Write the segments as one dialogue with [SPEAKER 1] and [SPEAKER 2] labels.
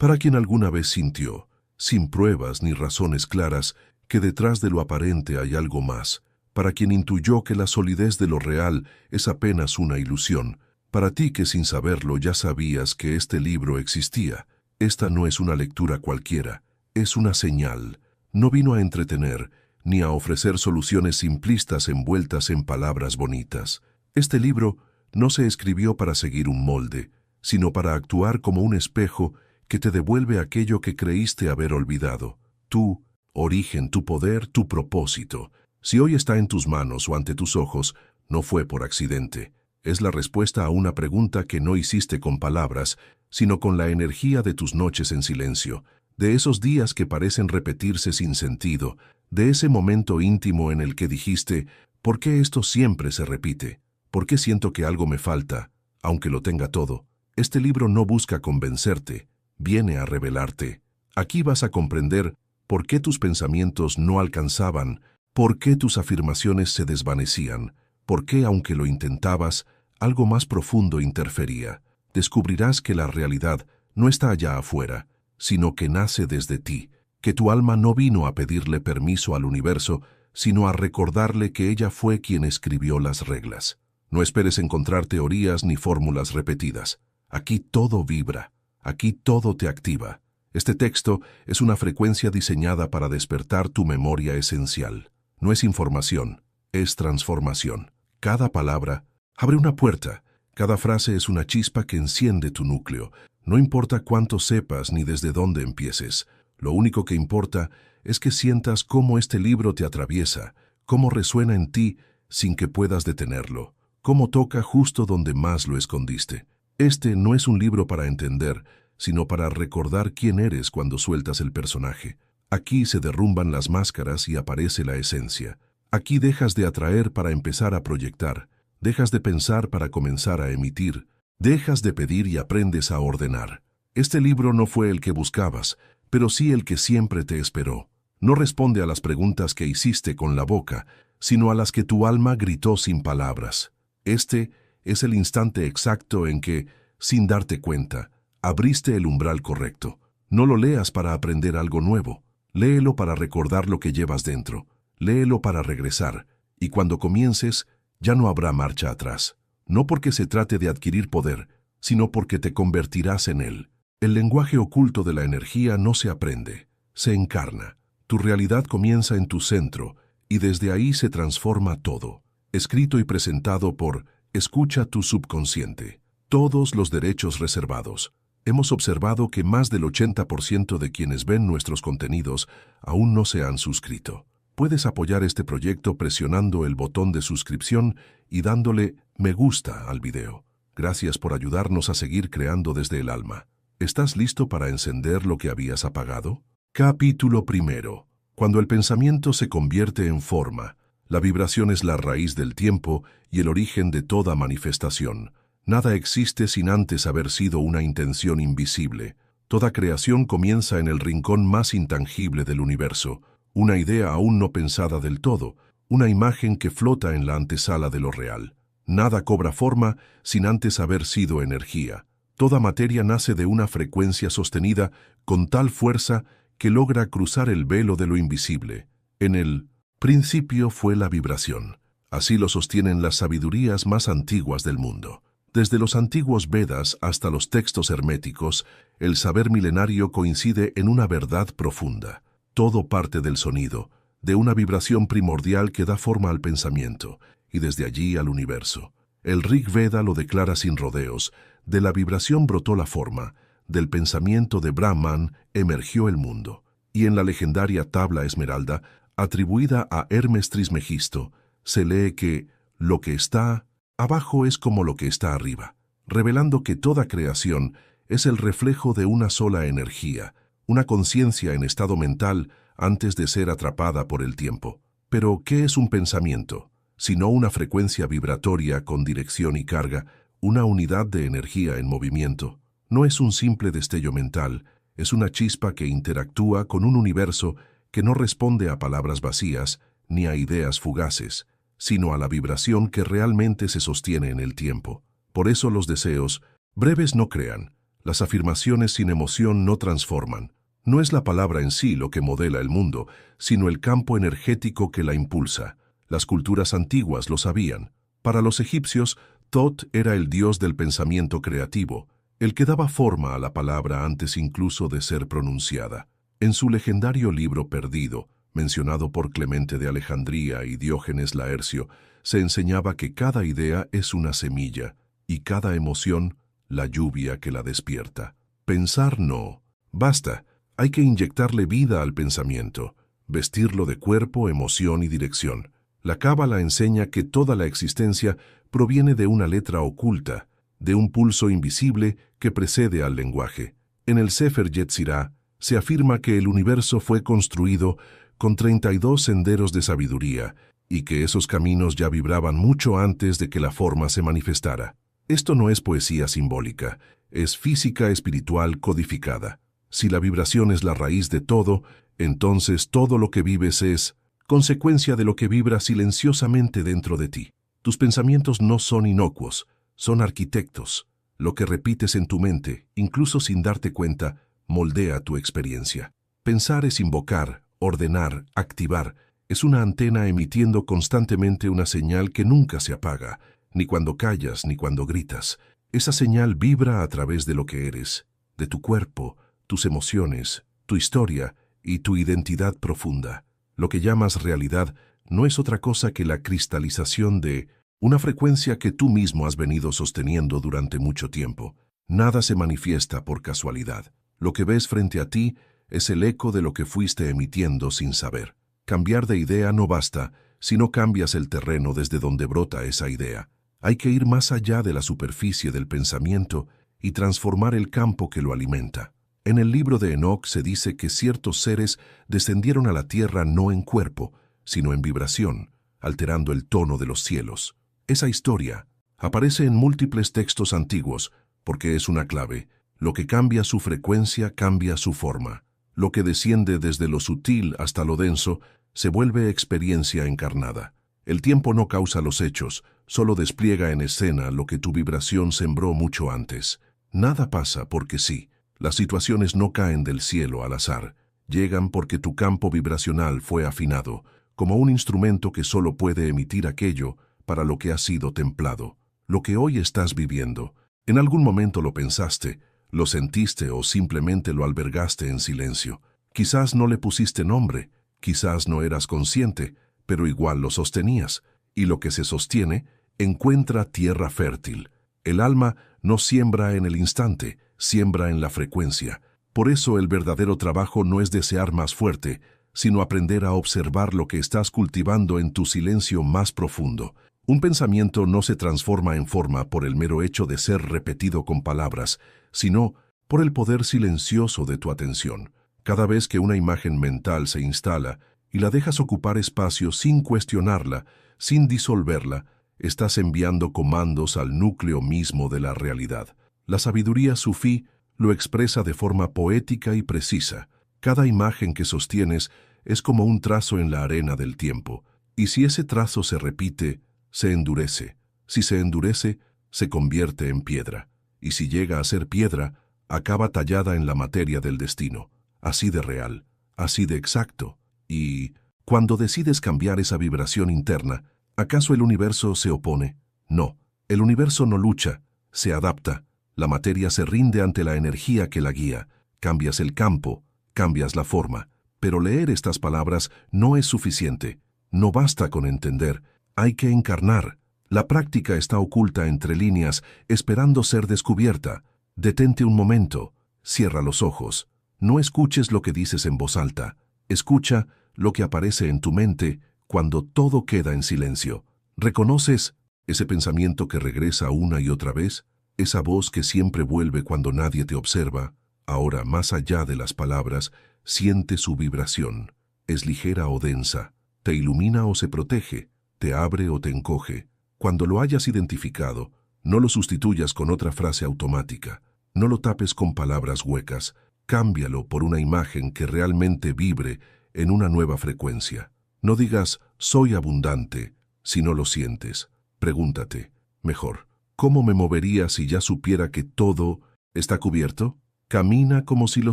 [SPEAKER 1] Para quien alguna vez sintió, sin pruebas ni razones claras, que detrás de lo aparente hay algo más. Para quien intuyó que la solidez de lo real es apenas una ilusión. Para ti que sin saberlo ya sabías que este libro existía. Esta no es una lectura cualquiera, es una señal. No vino a entretener, ni a ofrecer soluciones simplistas envueltas en palabras bonitas. Este libro no se escribió para seguir un molde, sino para actuar como un espejo que te devuelve aquello que creíste haber olvidado. Tu origen, tu poder, tu propósito. Si hoy está en tus manos o ante tus ojos, no fue por accidente. Es la respuesta a una pregunta que no hiciste con palabras, sino con la energía de tus noches en silencio, de esos días que parecen repetirse sin sentido, de ese momento íntimo en el que dijiste, ¿por qué esto siempre se repite? ¿Por qué siento que algo me falta, aunque lo tenga todo? Este libro no busca convencerte, viene a revelarte. Aquí vas a comprender por qué tus pensamientos no alcanzaban, por qué tus afirmaciones se desvanecían, por qué, aunque lo intentabas, algo más profundo interfería. Descubrirás que la realidad no está allá afuera, sino que nace desde ti, que tu alma no vino a pedirle permiso al universo, sino a recordarle que ella fue quien escribió las reglas. No esperes encontrar teorías ni fórmulas repetidas. Aquí todo vibra, aquí todo te activa. Este texto es una frecuencia diseñada para despertar tu memoria esencial. No es información, es transformación. Cada palabra abre una puerta, cada frase es una chispa que enciende tu núcleo. No importa cuánto sepas ni desde dónde empieces, lo único que importa es que sientas cómo este libro te atraviesa, cómo resuena en ti sin que puedas detenerlo, cómo toca justo donde más lo escondiste. Este no es un libro para entender, sino para recordar quién eres cuando sueltas el personaje. Aquí se derrumban las máscaras y aparece la esencia. Aquí dejas de atraer para empezar a proyectar, dejas de pensar para comenzar a emitir, dejas de pedir y aprendes a ordenar. Este libro no fue el que buscabas, pero sí el que siempre te esperó. No responde a las preguntas que hiciste con la boca, sino a las que tu alma gritó sin palabras. Este es el instante exacto en que, sin darte cuenta, abriste el umbral correcto. No lo leas para aprender algo nuevo. Léelo para recordar lo que llevas dentro. Léelo para regresar. Y cuando comiences, ya no habrá marcha atrás. No porque se trate de adquirir poder, sino porque te convertirás en él. El lenguaje oculto de la energía no se aprende, se encarna. Tu realidad comienza en tu centro, y desde ahí se transforma todo. Escrito y presentado por Escucha tu subconsciente. Todos los derechos reservados. Hemos observado que más del 80% de quienes ven nuestros contenidos aún no se han suscrito. Puedes apoyar este proyecto presionando el botón de suscripción y dándole me gusta al video. Gracias por ayudarnos a seguir creando desde el alma. ¿Estás listo para encender lo que habías apagado? Capítulo 1. Cuando el pensamiento se convierte en forma, la vibración es la raíz del tiempo y el origen de toda manifestación. Nada existe sin antes haber sido una intención invisible. Toda creación comienza en el rincón más intangible del universo, una idea aún no pensada del todo, una imagen que flota en la antesala de lo real. Nada cobra forma sin antes haber sido energía. Toda materia nace de una frecuencia sostenida con tal fuerza que logra cruzar el velo de lo invisible. En el principio fue la vibración. Así lo sostienen las sabidurías más antiguas del mundo. Desde los antiguos Vedas hasta los textos herméticos, el saber milenario coincide en una verdad profunda. Todo parte del sonido, de una vibración primordial que da forma al pensamiento, y desde allí al universo. El Rig Veda lo declara sin rodeos: de la vibración brotó la forma, del pensamiento de Brahman emergió el mundo. Y en la legendaria tabla esmeralda, atribuida a Hermes Trismegisto, se lee que lo que está abajo es como lo que está arriba, revelando que toda creación es el reflejo de una sola energía, una conciencia en estado mental antes de ser atrapada por el tiempo. Pero, ¿qué es un pensamiento? Sino una frecuencia vibratoria con dirección y carga, una unidad de energía en movimiento. No es un simple destello mental, es una chispa que interactúa con un universo que no responde a palabras vacías ni a ideas fugaces, sino a la vibración que realmente se sostiene en el tiempo. Por eso los deseos breves no crean, Las afirmaciones sin emoción no transforman. No es la palabra en sí lo que modela el mundo, sino el campo energético que la impulsa. Las culturas antiguas lo sabían. Para los egipcios, Thoth era el dios del pensamiento creativo, el que daba forma a la palabra antes incluso de ser pronunciada. En su legendario libro perdido, mencionado por Clemente de Alejandría y Diógenes Laercio, se enseñaba que cada idea es una semilla y cada emoción la lluvia que la despierta. Pensar no. Basta, hay que inyectarle vida al pensamiento, vestirlo de cuerpo, emoción y dirección. La Cábala enseña que toda la existencia proviene de una letra oculta, de un pulso invisible que precede al lenguaje. En el Sefer Yetzirah se afirma que el universo fue construido con 32 senderos de sabiduría y que esos caminos ya vibraban mucho antes de que la forma se manifestara. Esto no es poesía simbólica, es física espiritual codificada. Si la vibración es la raíz de todo, entonces todo lo que vives es consecuencia de lo que vibra silenciosamente dentro de ti. Tus pensamientos no son inocuos, son arquitectos. Lo que repites en tu mente, incluso sin darte cuenta, moldea tu experiencia. Pensar es invocar, ordenar, activar. Es una antena emitiendo constantemente una señal que nunca se apaga, ni cuando callas ni cuando gritas. Esa señal vibra a través de lo que eres, de tu cuerpo, tus emociones, tu historia y tu identidad profunda. Lo que llamas realidad no es otra cosa que la cristalización de una frecuencia que tú mismo has venido sosteniendo durante mucho tiempo. Nada se manifiesta por casualidad. Lo que ves frente a ti es el eco de lo que fuiste emitiendo sin saber. Cambiar de idea no basta si no cambias el terreno desde donde brota esa idea. Hay que ir más allá de la superficie del pensamiento y transformar el campo que lo alimenta. En el libro de Enoc se dice que ciertos seres descendieron a la tierra no en cuerpo, sino en vibración, alterando el tono de los cielos. Esa historia aparece en múltiples textos antiguos porque es una clave. Lo que cambia su frecuencia cambia su forma. Lo que desciende desde lo sutil hasta lo denso se vuelve experiencia encarnada. El tiempo no causa los hechos, solo despliega en escena lo que tu vibración sembró mucho antes. Nada pasa porque sí. Las situaciones no caen del cielo al azar. Llegan porque tu campo vibracional fue afinado, como un instrumento que solo puede emitir aquello para lo que ha sido templado. Lo que hoy estás viviendo, en algún momento lo pensaste, lo sentiste o simplemente lo albergaste en silencio. Quizás no le pusiste nombre, quizás no eras consciente, pero igual lo sostenías. Y lo que se sostiene encuentra tierra fértil. El alma no siembra en el instante, siembra en la frecuencia. Por eso el verdadero trabajo no es desear más fuerte, sino aprender a observar lo que estás cultivando en tu silencio más profundo. Un pensamiento no se transforma en forma por el mero hecho de ser repetido con palabras, sino por el poder silencioso de tu atención. Cada vez que una imagen mental se instala y la dejas ocupar espacio sin cuestionarla, sin disolverla, estás enviando comandos al núcleo mismo de la realidad. La sabiduría sufí lo expresa de forma poética y precisa. Cada imagen que sostienes es como un trazo en la arena del tiempo, y si ese trazo se repite, se endurece. Si se endurece, se convierte en piedra, y si llega a ser piedra, acaba tallada en la materia del destino. Así de real, así de exacto. Y cuando decides cambiar esa vibración interna, ¿acaso el universo se opone? No, el universo no lucha, se adapta. La materia se rinde ante la energía que la guía. Cambias el campo, cambias la forma. Pero leer estas palabras no es suficiente. No basta con entender, hay que encarnar. La práctica está oculta entre líneas, esperando ser descubierta. Detente un momento, cierra los ojos. No escuches lo que dices en voz alta. Escucha lo que aparece en tu mente cuando todo queda en silencio. ¿Reconoces ese pensamiento que regresa una y otra vez? Esa voz que siempre vuelve cuando nadie te observa. Ahora, más allá de las palabras, siente su vibración. Es ligera o densa. Te ilumina o se protege. Te abre o te encoge. Cuando lo hayas identificado, no lo sustituyas con otra frase automática. No lo tapes con palabras huecas. Cámbialo por una imagen que realmente vibre en una nueva frecuencia. No digas, soy abundante, si no lo sientes. Pregúntate, mejor, ¿cómo me movería si ya supiera que todo ¿Está cubierto? Camina como si lo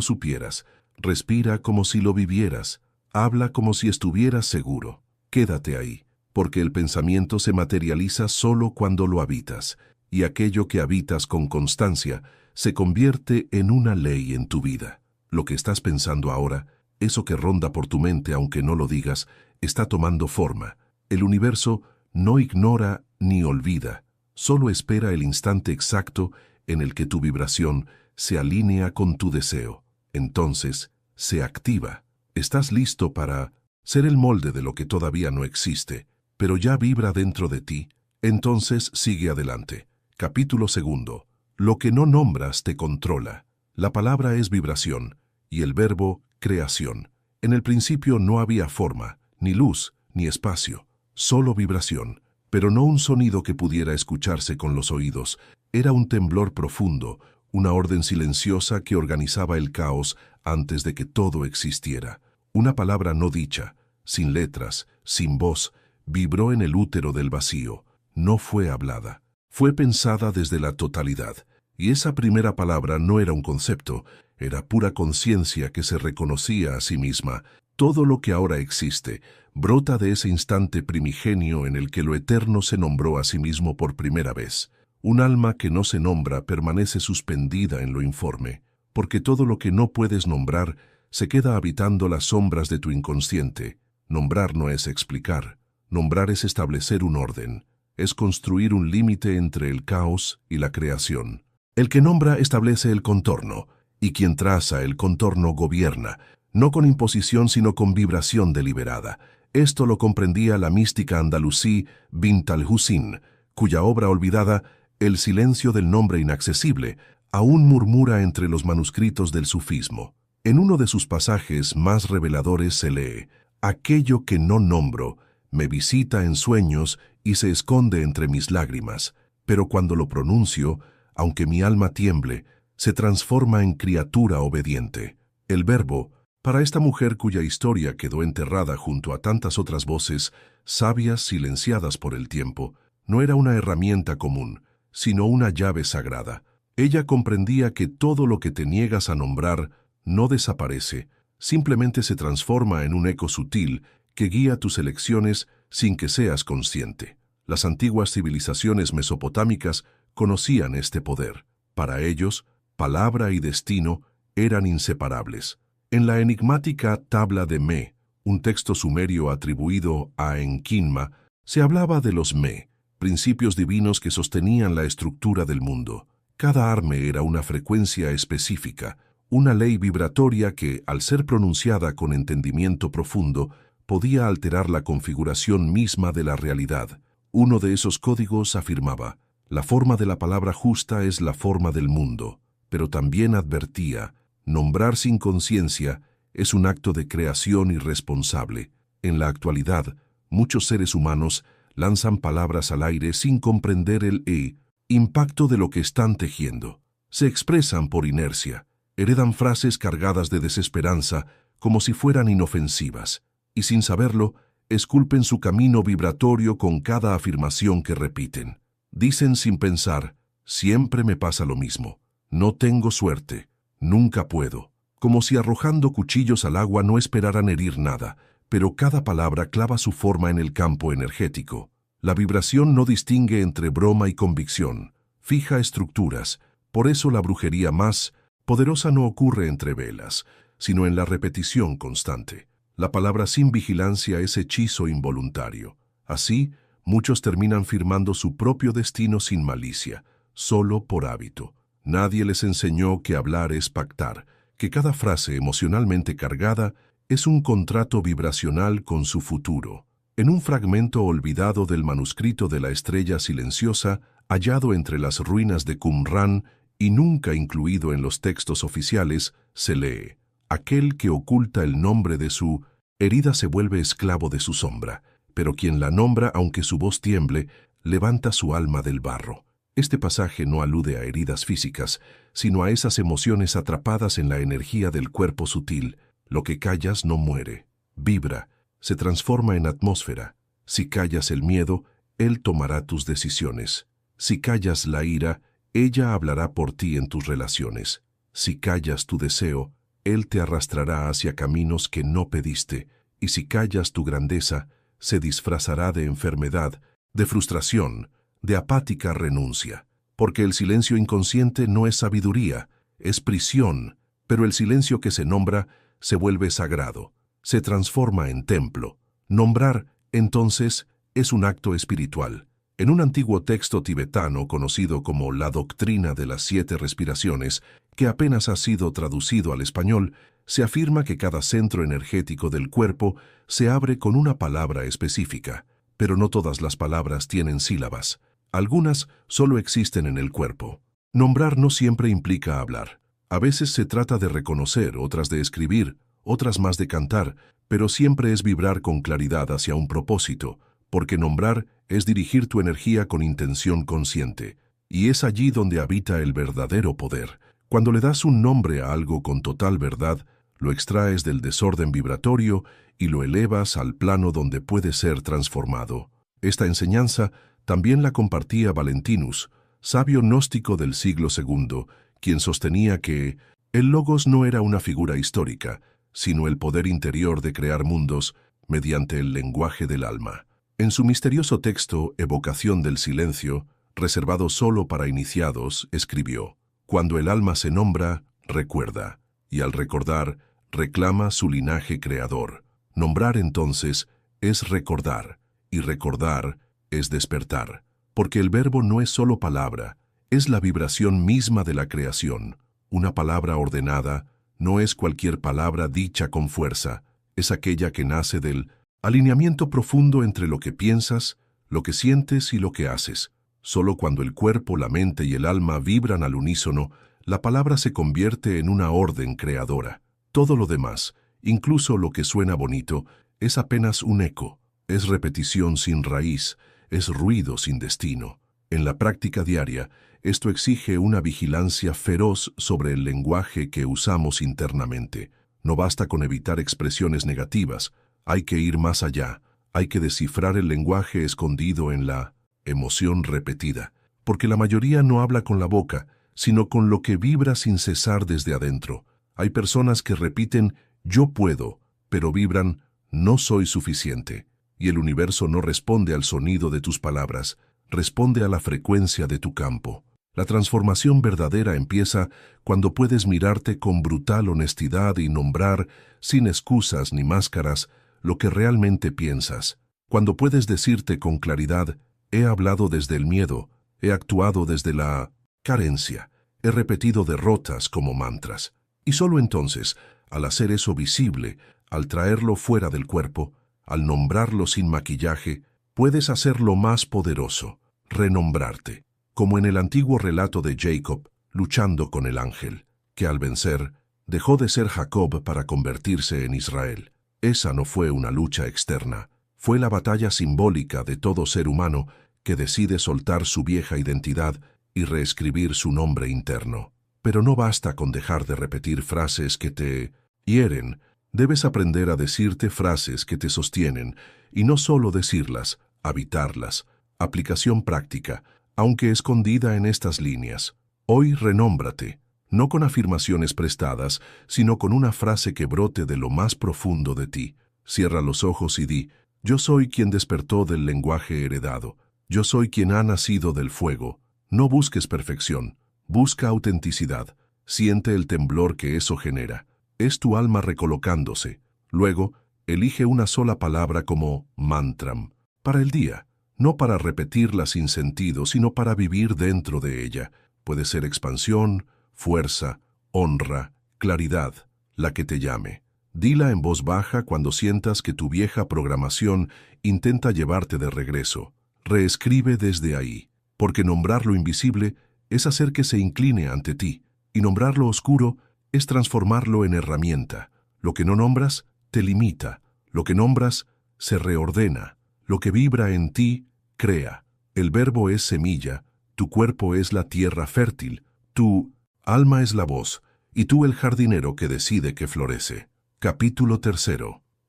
[SPEAKER 1] supieras, respira como si lo vivieras, habla como si estuvieras seguro. Quédate ahí, porque el pensamiento se materializa solo cuando lo habitas, y aquello que habitas con constancia se convierte en una ley en tu vida. Lo que estás pensando ahora, eso que ronda por tu mente aunque no lo digas, está tomando forma. El universo no ignora ni olvida, solo espera el instante exacto en el que tu vibración se alinea con tu deseo. Entonces, se activa. Estás listo para ser el molde de lo que todavía no existe, pero ya vibra dentro de ti. Entonces sigue adelante. Capítulo 2. Lo que no nombras te controla. La palabra es vibración y el verbo creación. En el principio no había forma, ni luz, ni espacio, solo vibración, pero no un sonido que pudiera escucharse con los oídos. Era un temblor profundo, una orden silenciosa que organizaba el caos antes de que todo existiera. Una palabra no dicha, sin letras, sin voz, vibró en el útero del vacío. No fue hablada, fue pensada desde la totalidad. Y esa primera palabra no era un concepto, era pura conciencia que se reconocía a sí misma. Todo lo que ahora existe brota de ese instante primigenio en el que lo eterno se nombró a sí mismo por primera vez. Un alma que no se nombra permanece suspendida en lo informe, porque todo lo que no puedes nombrar se queda habitando las sombras de tu inconsciente. Nombrar no es explicar, nombrar es establecer un orden, es construir un límite entre el caos y la creación. El que nombra establece el contorno, y quien traza el contorno gobierna, no con imposición sino con vibración deliberada. Esto lo comprendía la mística andalusí Bint al-Husin, cuya obra olvidada, El silencio del nombre inaccesible, aún murmura entre los manuscritos del sufismo. En uno de sus pasajes más reveladores se lee: «Aquello que no nombro me visita en sueños y se esconde entre mis lágrimas, pero cuando lo pronuncio, aunque mi alma tiemble, se transforma en criatura obediente». El verbo, para esta mujer cuya historia quedó enterrada junto a tantas otras voces, sabias silenciadas por el tiempo, no era una herramienta común, sino una llave sagrada. Ella comprendía que todo lo que te niegas a nombrar no desaparece, simplemente se transforma en un eco sutil que guía tus elecciones sin que seas consciente. Las antiguas civilizaciones mesopotámicas conocían este poder. Para ellos, palabra y destino eran inseparables. En la enigmática Tabla de Me, un texto sumerio atribuido a Enkinma, se hablaba de los Me, principios divinos que sostenían la estructura del mundo. Cada arme era una frecuencia específica, una ley vibratoria que, al ser pronunciada con entendimiento profundo, podía alterar la configuración misma de la realidad. Uno de esos códigos afirmaba: la forma de la palabra justa es la forma del mundo, pero también advertía: nombrar sin conciencia es un acto de creación irresponsable. En la actualidad, muchos seres humanos lanzan palabras al aire sin comprender el impacto de lo que están tejiendo. Se expresan por inercia, heredan frases cargadas de desesperanza como si fueran inofensivas, y sin saberlo, esculpen su camino vibratorio con cada afirmación que repiten. Dicen sin pensar: siempre me pasa lo mismo, no tengo suerte, nunca puedo, como si arrojando cuchillos al agua no esperaran herir nada, pero cada palabra clava su forma en el campo energético. La vibración no distingue entre broma y convicción, fija estructuras. Por eso la brujería más poderosa no ocurre entre velas, sino en la repetición constante. La palabra sin vigilancia es hechizo involuntario. Así, muchos terminan firmando su propio destino sin malicia, solo por hábito. Nadie les enseñó que hablar es pactar, que cada frase emocionalmente cargada es un contrato vibracional con su futuro. En un fragmento olvidado del manuscrito de la estrella silenciosa, hallado entre las ruinas de Qumran y nunca incluido en los textos oficiales, se lee: aquel que oculta el nombre de su herida se vuelve esclavo de su sombra, pero quien la nombra, aunque su voz tiemble, levanta su alma del barro. Este pasaje no alude a heridas físicas, sino a esas emociones atrapadas en la energía del cuerpo sutil. Lo que callas no muere, vibra, se transforma en atmósfera. Si callas el miedo, él tomará tus decisiones. Si callas la ira, Ella hablará por ti en tus relaciones. Si callas tu deseo, Él te arrastrará hacia caminos que no pediste, y si callas tu grandeza, se disfrazará de enfermedad, de frustración, de apática renuncia. Porque el silencio inconsciente no es sabiduría, es prisión, pero el silencio que se nombra se vuelve sagrado, se transforma en templo. Nombrar, entonces, es un acto espiritual. En un antiguo texto tibetano conocido como La Doctrina de las 7 Respiraciones, que apenas ha sido traducido al español, se afirma que cada centro energético del cuerpo se abre con una palabra específica, pero no todas las palabras tienen sílabas. Algunas solo existen en el cuerpo. Nombrar no siempre implica hablar. A veces se trata de reconocer, otras de escribir, otras más de cantar, pero siempre es vibrar con claridad hacia un propósito, porque nombrar es dirigir tu energía con intención consciente, y es allí donde habita el verdadero poder. Cuando le das un nombre a algo con total verdad, lo extraes del desorden vibratorio y lo elevas al plano donde puede ser transformado. Esta enseñanza también la compartía Valentinus, sabio gnóstico del siglo II, quien sostenía que el logos no era una figura histórica, sino el poder interior de crear mundos mediante el lenguaje del alma. En su misterioso texto Evocación del Silencio, reservado solo para iniciados, escribió: «Cuando el alma se nombra, recuerda, y al recordar, reclama su linaje creador. Nombrar entonces es recordar, y recordar es despertar, porque el verbo no es solo palabra, es la vibración misma de la creación. Una palabra ordenada no es cualquier palabra dicha con fuerza, es aquella que nace del alineamiento profundo entre lo que piensas, lo que sientes y lo que haces. Solo cuando el cuerpo, la mente y el alma vibran al unísono, la palabra se convierte en una orden creadora. Todo lo demás, incluso lo que suena bonito, es apenas un eco, es repetición sin raíz, es ruido sin destino. En la práctica diaria, esto exige una vigilancia feroz sobre el lenguaje que usamos internamente. No basta con evitar expresiones negativas, hay que ir más allá, hay que descifrar el lenguaje escondido en la emoción repetida, porque la mayoría no habla con la boca, sino con lo que vibra sin cesar desde adentro. Hay personas que repiten «yo puedo», pero vibran «no soy suficiente», y el universo no responde al sonido de tus palabras, responde a la frecuencia de tu campo. La transformación verdadera empieza cuando puedes mirarte con brutal honestidad y nombrar, sin excusas ni máscaras, lo que realmente piensas. Cuando puedes decirte con claridad, he hablado desde el miedo, he actuado desde la carencia, he repetido derrotas como mantras. Y solo entonces, al hacer eso visible, al traerlo fuera del cuerpo, al nombrarlo sin maquillaje, puedes hacerlo más poderoso, renombrarte, como en el antiguo relato de Jacob, luchando con el ángel, que al vencer, dejó de ser Jacob para convertirse en Israel. Esa no fue una lucha externa, fue la batalla simbólica de todo ser humano que decide soltar su vieja identidad y reescribir su nombre interno. Pero no basta con dejar de repetir frases que te hieren, debes aprender a decirte frases que te sostienen, y no solo decirlas, habitarlas. Aplicación práctica, aunque escondida en estas líneas. Hoy renómbrate, no con afirmaciones prestadas, sino con una frase que brote de lo más profundo de ti. Cierra los ojos y di: yo soy quien despertó del lenguaje heredado. Yo soy quien ha nacido del fuego. No busques perfección, busca autenticidad. Siente el temblor que eso genera. Es tu alma recolocándose. Luego, elige una sola palabra como mantram para el día, no para repetirla sin sentido, sino para vivir dentro de ella. Puede ser expansión, fuerza, honra, claridad, la que te llame. Dila en voz baja cuando sientas que tu vieja programación intenta llevarte de regreso. Reescribe desde ahí, porque nombrar lo invisible es hacer que se incline ante ti, y nombrar lo oscuro es transformarlo en herramienta. Lo que no nombras te limita, lo que nombras se reordena, lo que vibra en ti crea. El verbo es semilla, tu cuerpo es la tierra fértil, tu alma es la voz, y tú el jardinero que decide que florece. Capítulo 3.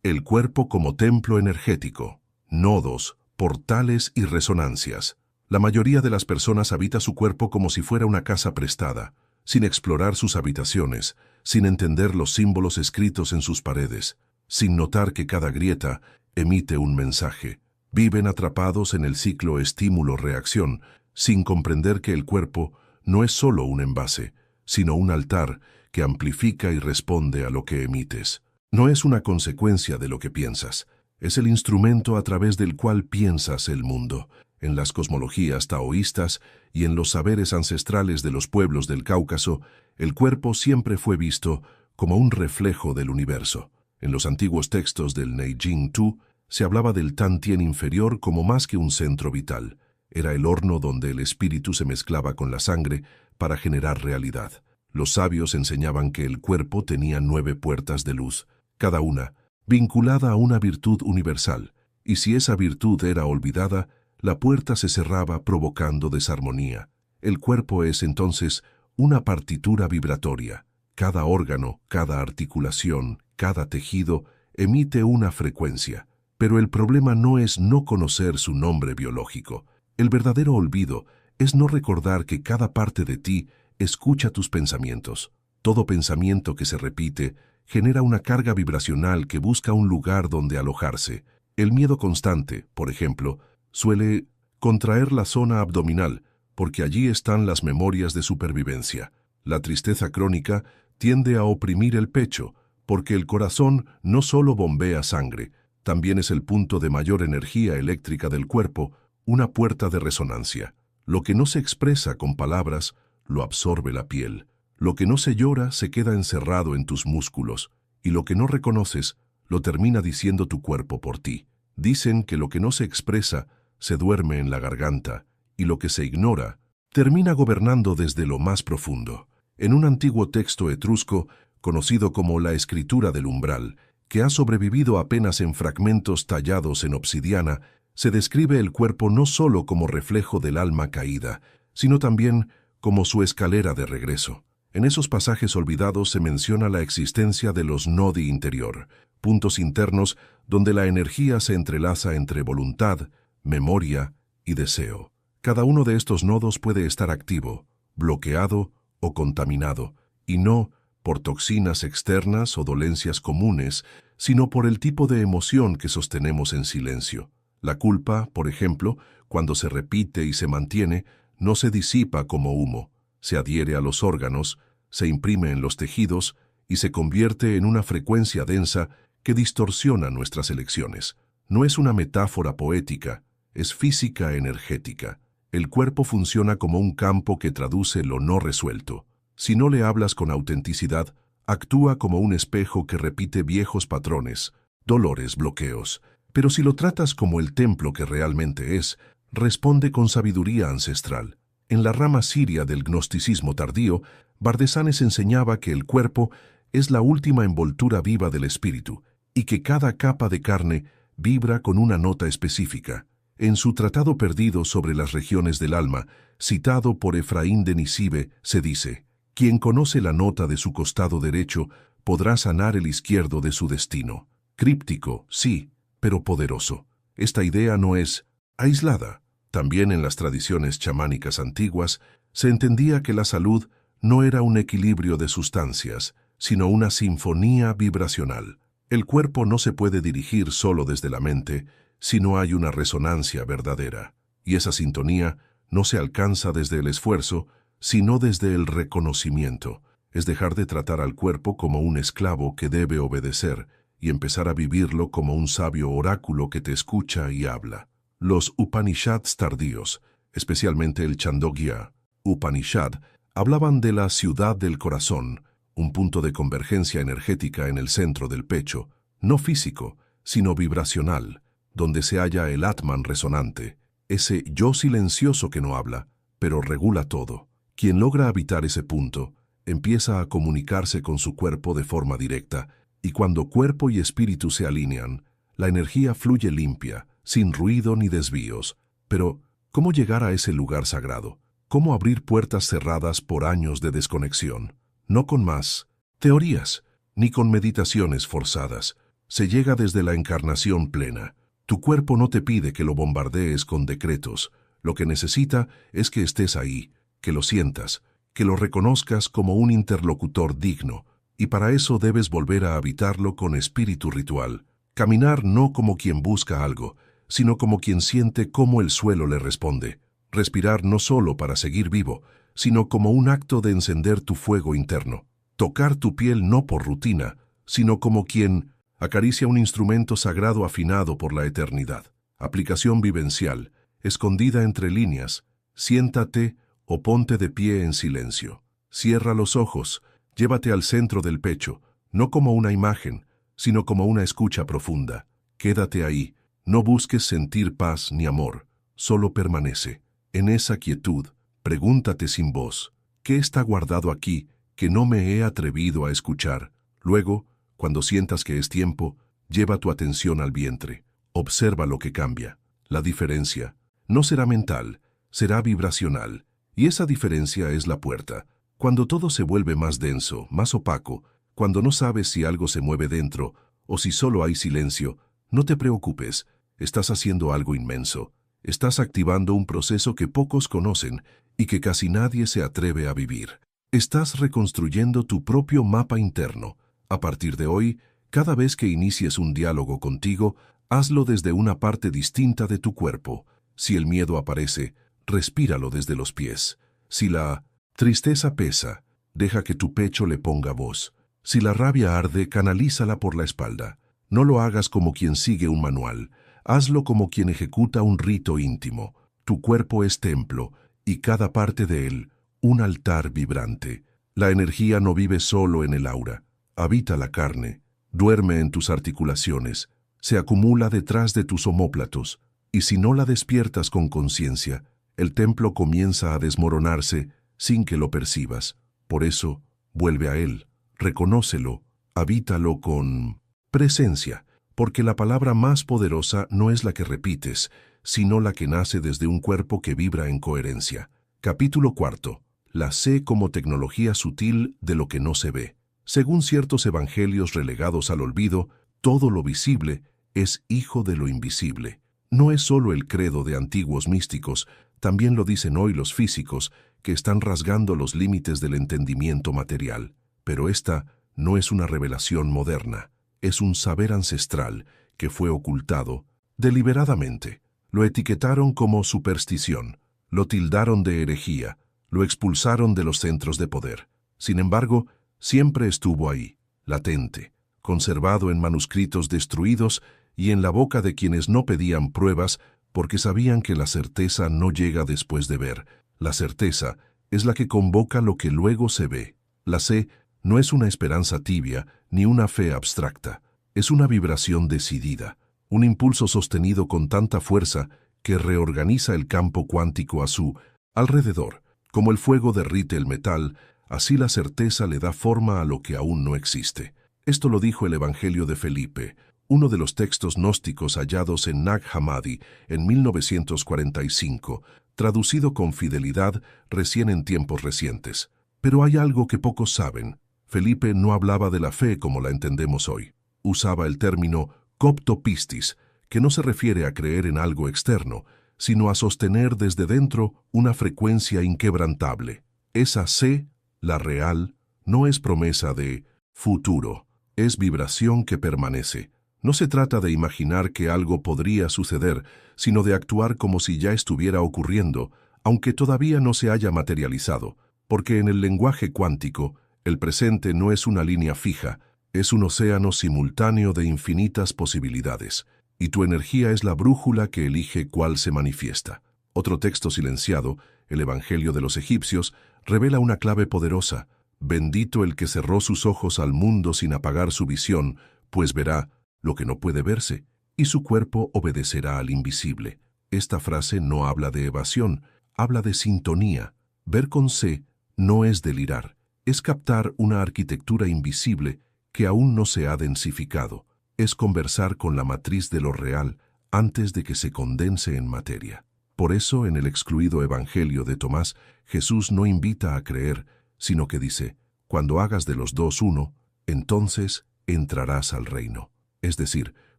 [SPEAKER 1] El cuerpo como templo energético. Nodos, portales y resonancias. La mayoría de las personas habita su cuerpo como si fuera una casa prestada, sin explorar sus habitaciones, sin entender los símbolos escritos en sus paredes, sin notar que cada grieta emite un mensaje. Viven atrapados en el ciclo estímulo-reacción, sin comprender que el cuerpo no es solo un envase, sino un altar que amplifica y responde a lo que emites. No es una consecuencia de lo que piensas, es el instrumento a través del cual piensas el mundo. En las cosmologías taoístas y en los saberes ancestrales de los pueblos del Cáucaso, el cuerpo siempre fue visto como un reflejo del universo. En los antiguos textos del Neijing Tu se hablaba del Tantien inferior como más que un centro vital. Era el horno donde el espíritu se mezclaba con la sangre para generar realidad. Los sabios enseñaban que el cuerpo tenía 9 puertas de luz, cada una vinculada a una virtud universal, y si esa virtud era olvidada, la puerta se cerraba provocando desarmonía. El cuerpo es entonces una partitura vibratoria. Cada órgano, cada articulación, cada tejido emite una frecuencia. Pero el problema no es no conocer su nombre biológico. El verdadero olvido es no recordar que cada parte de ti escucha tus pensamientos. Todo pensamiento que se repite genera una carga vibracional que busca un lugar donde alojarse. El miedo constante, por ejemplo, suele contraer la zona abdominal, porque allí están las memorias de supervivencia. La tristeza crónica tiende a oprimir el pecho, porque el corazón no solo bombea sangre, también es el punto de mayor energía eléctrica del cuerpo, una puerta de resonancia. Lo que no se expresa con palabras, lo absorbe la piel. Lo que no se llora se queda encerrado en tus músculos, y lo que no reconoces, lo termina diciendo tu cuerpo por ti. Dicen que lo que no se expresa se duerme en la garganta, y lo que se ignora termina gobernando desde lo más profundo. En un antiguo texto etrusco, conocido como la Escritura del Umbral, que ha sobrevivido apenas en fragmentos tallados en obsidiana, se describe el cuerpo no solo como reflejo del alma caída, sino también como su escalera de regreso. En esos pasajes olvidados se menciona la existencia de los nodi interior, puntos internos donde la energía se entrelaza entre voluntad, memoria y deseo. Cada uno de estos nodos puede estar activo, bloqueado o contaminado, y no por toxinas externas o dolencias comunes, sino por el tipo de emoción que sostenemos en silencio. La culpa, por ejemplo, cuando se repite y se mantiene, no se disipa como humo, se adhiere a los órganos, se imprime en los tejidos y se convierte en una frecuencia densa que distorsiona nuestras elecciones. No es una metáfora poética, es física energética. El cuerpo funciona como un campo que traduce lo no resuelto. Si no le hablas con autenticidad, actúa como un espejo que repite viejos patrones, dolores, bloqueos. Pero si lo tratas como el templo que realmente es, responde con sabiduría ancestral. En la rama siria del gnosticismo tardío, Bardesanes enseñaba que el cuerpo es la última envoltura viva del espíritu y que cada capa de carne vibra con una nota específica. En su Tratado Perdido sobre las regiones del alma, citado por Efraín de Nisibe, se dice: «Quien conoce la nota de su costado derecho podrá sanar el izquierdo de su destino». Críptico, sí, pero poderoso. Esta idea no es aislada. También en las tradiciones chamánicas antiguas se entendía que la salud no era un equilibrio de sustancias, sino una sinfonía vibracional. El cuerpo no se puede dirigir solo desde la mente, si no hay una resonancia verdadera. Y esa sintonía no se alcanza desde el esfuerzo, sino desde el reconocimiento. Es dejar de tratar al cuerpo como un esclavo que debe obedecer y empezar a vivirlo como un sabio oráculo que te escucha y habla. Los Upanishads tardíos, especialmente el Chandogya Upanishad, hablaban de la ciudad del corazón, un punto de convergencia energética en el centro del pecho, no físico, sino vibracional, donde se halla el Atman resonante, ese yo silencioso que no habla, pero regula todo. Quien logra habitar ese punto, empieza a comunicarse con su cuerpo de forma directa, y cuando cuerpo y espíritu se alinean, la energía fluye limpia, sin ruido ni desvíos. Pero, ¿cómo llegar a ese lugar sagrado? ¿Cómo abrir puertas cerradas por años de desconexión? No con más teorías, ni con meditaciones forzadas. Se llega desde la encarnación plena. Tu cuerpo no te pide que lo bombardees con decretos, Lo que necesita es que estés ahí, que lo sientas, que lo reconozcas como un interlocutor digno, y para eso debes volver a habitarlo con espíritu ritual. Caminar no como quien busca algo, sino como quien siente cómo el suelo le responde. Respirar no solo para seguir vivo, sino como un acto de encender tu fuego interno. Tocar tu piel no por rutina, sino como quien acaricia un instrumento sagrado afinado por la eternidad. Aplicación vivencial, escondida entre líneas. Siéntate o ponte de pie en silencio. Cierra los ojos, llévate al centro del pecho, no como una imagen, sino como una escucha profunda. Quédate ahí, no busques sentir paz ni amor, solo permanece. En esa quietud, pregúntate sin voz, ¿qué está guardado aquí que no me he atrevido a escuchar? Luego, cuando sientas que es tiempo, lleva tu atención al vientre. Observa lo que cambia. La diferencia no será mental, será vibracional. Y esa diferencia es la puerta. Cuando todo se vuelve más denso, más opaco, cuando no sabes si algo se mueve dentro o si solo hay silencio, no te preocupes, estás haciendo algo inmenso. Estás activando un proceso que pocos conocen y que casi nadie se atreve a vivir. Estás reconstruyendo tu propio mapa interno. A partir de hoy, cada vez que inicies un diálogo contigo, hazlo desde una parte distinta de tu cuerpo. Si el miedo aparece, respíralo desde los pies. Si la tristeza pesa, deja que tu pecho le ponga voz. Si la rabia arde, canalízala por la espalda. No lo hagas como quien sigue un manual. Hazlo como quien ejecuta un rito íntimo. Tu cuerpo es templo, y cada parte de él, un altar vibrante. La energía no vive solo en el aura. Habita la carne, duerme en tus articulaciones, se acumula detrás de tus omóplatos, y si no la despiertas con conciencia, el templo comienza a desmoronarse sin que lo percibas. Por eso, vuelve a él, reconócelo, habítalo con presencia, porque la palabra más poderosa no es la que repites, sino la que nace desde un cuerpo que vibra en coherencia. Capítulo 4. La sé como tecnología sutil de lo que no se ve. Según ciertos evangelios relegados al olvido, todo lo visible es hijo de lo invisible. No es solo el credo de antiguos místicos, también lo dicen hoy los físicos, que están rasgando los límites del entendimiento material. Pero esta no es una revelación moderna, es un saber ancestral que fue ocultado deliberadamente. Lo etiquetaron como superstición, lo tildaron de herejía, lo expulsaron de los centros de poder. Sin embargo, siempre estuvo ahí, latente, conservado en manuscritos destruidos y en la boca de quienes no pedían pruebas porque sabían que la certeza no llega después de ver. La certeza es la que convoca lo que luego se ve. La sé no es una esperanza tibia ni una fe abstracta, es una vibración decidida, un impulso sostenido con tanta fuerza que reorganiza el campo cuántico a su alrededor. Como el fuego derrite el metal, así la certeza le da forma a lo que aún no existe. Esto lo dijo el Evangelio de Felipe, uno de los textos gnósticos hallados en Nag Hammadi en 1945, traducido con fidelidad recién en tiempos recientes. Pero hay algo que pocos saben. Felipe no hablaba de la fe como la entendemos hoy. Usaba el término copto pistis, que no se refiere a creer en algo externo, sino a sostener desde dentro una frecuencia inquebrantable. Esa sé, la real, no es promesa de futuro, es vibración que permanece. No se trata de imaginar que algo podría suceder, sino de actuar como si ya estuviera ocurriendo, aunque todavía no se haya materializado, porque en el lenguaje cuántico, el presente no es una línea fija, es un océano simultáneo de infinitas posibilidades, y tu energía es la brújula que elige cuál se manifiesta. Otro texto silenciado, el Evangelio de los Egipcios, revela una clave poderosa. Bendito el que cerró sus ojos al mundo sin apagar su visión, pues verá lo que no puede verse, y su cuerpo obedecerá al invisible. Esta frase no habla de evasión, habla de sintonía. Ver con C no es delirar, es captar una arquitectura invisible que aún no se ha densificado, es conversar con la matriz de lo real antes de que se condense en materia. Por eso, en el excluido Evangelio de Tomás, Jesús no invita a creer, sino que dice, cuando hagas de los dos uno, entonces entrarás al reino. Es decir,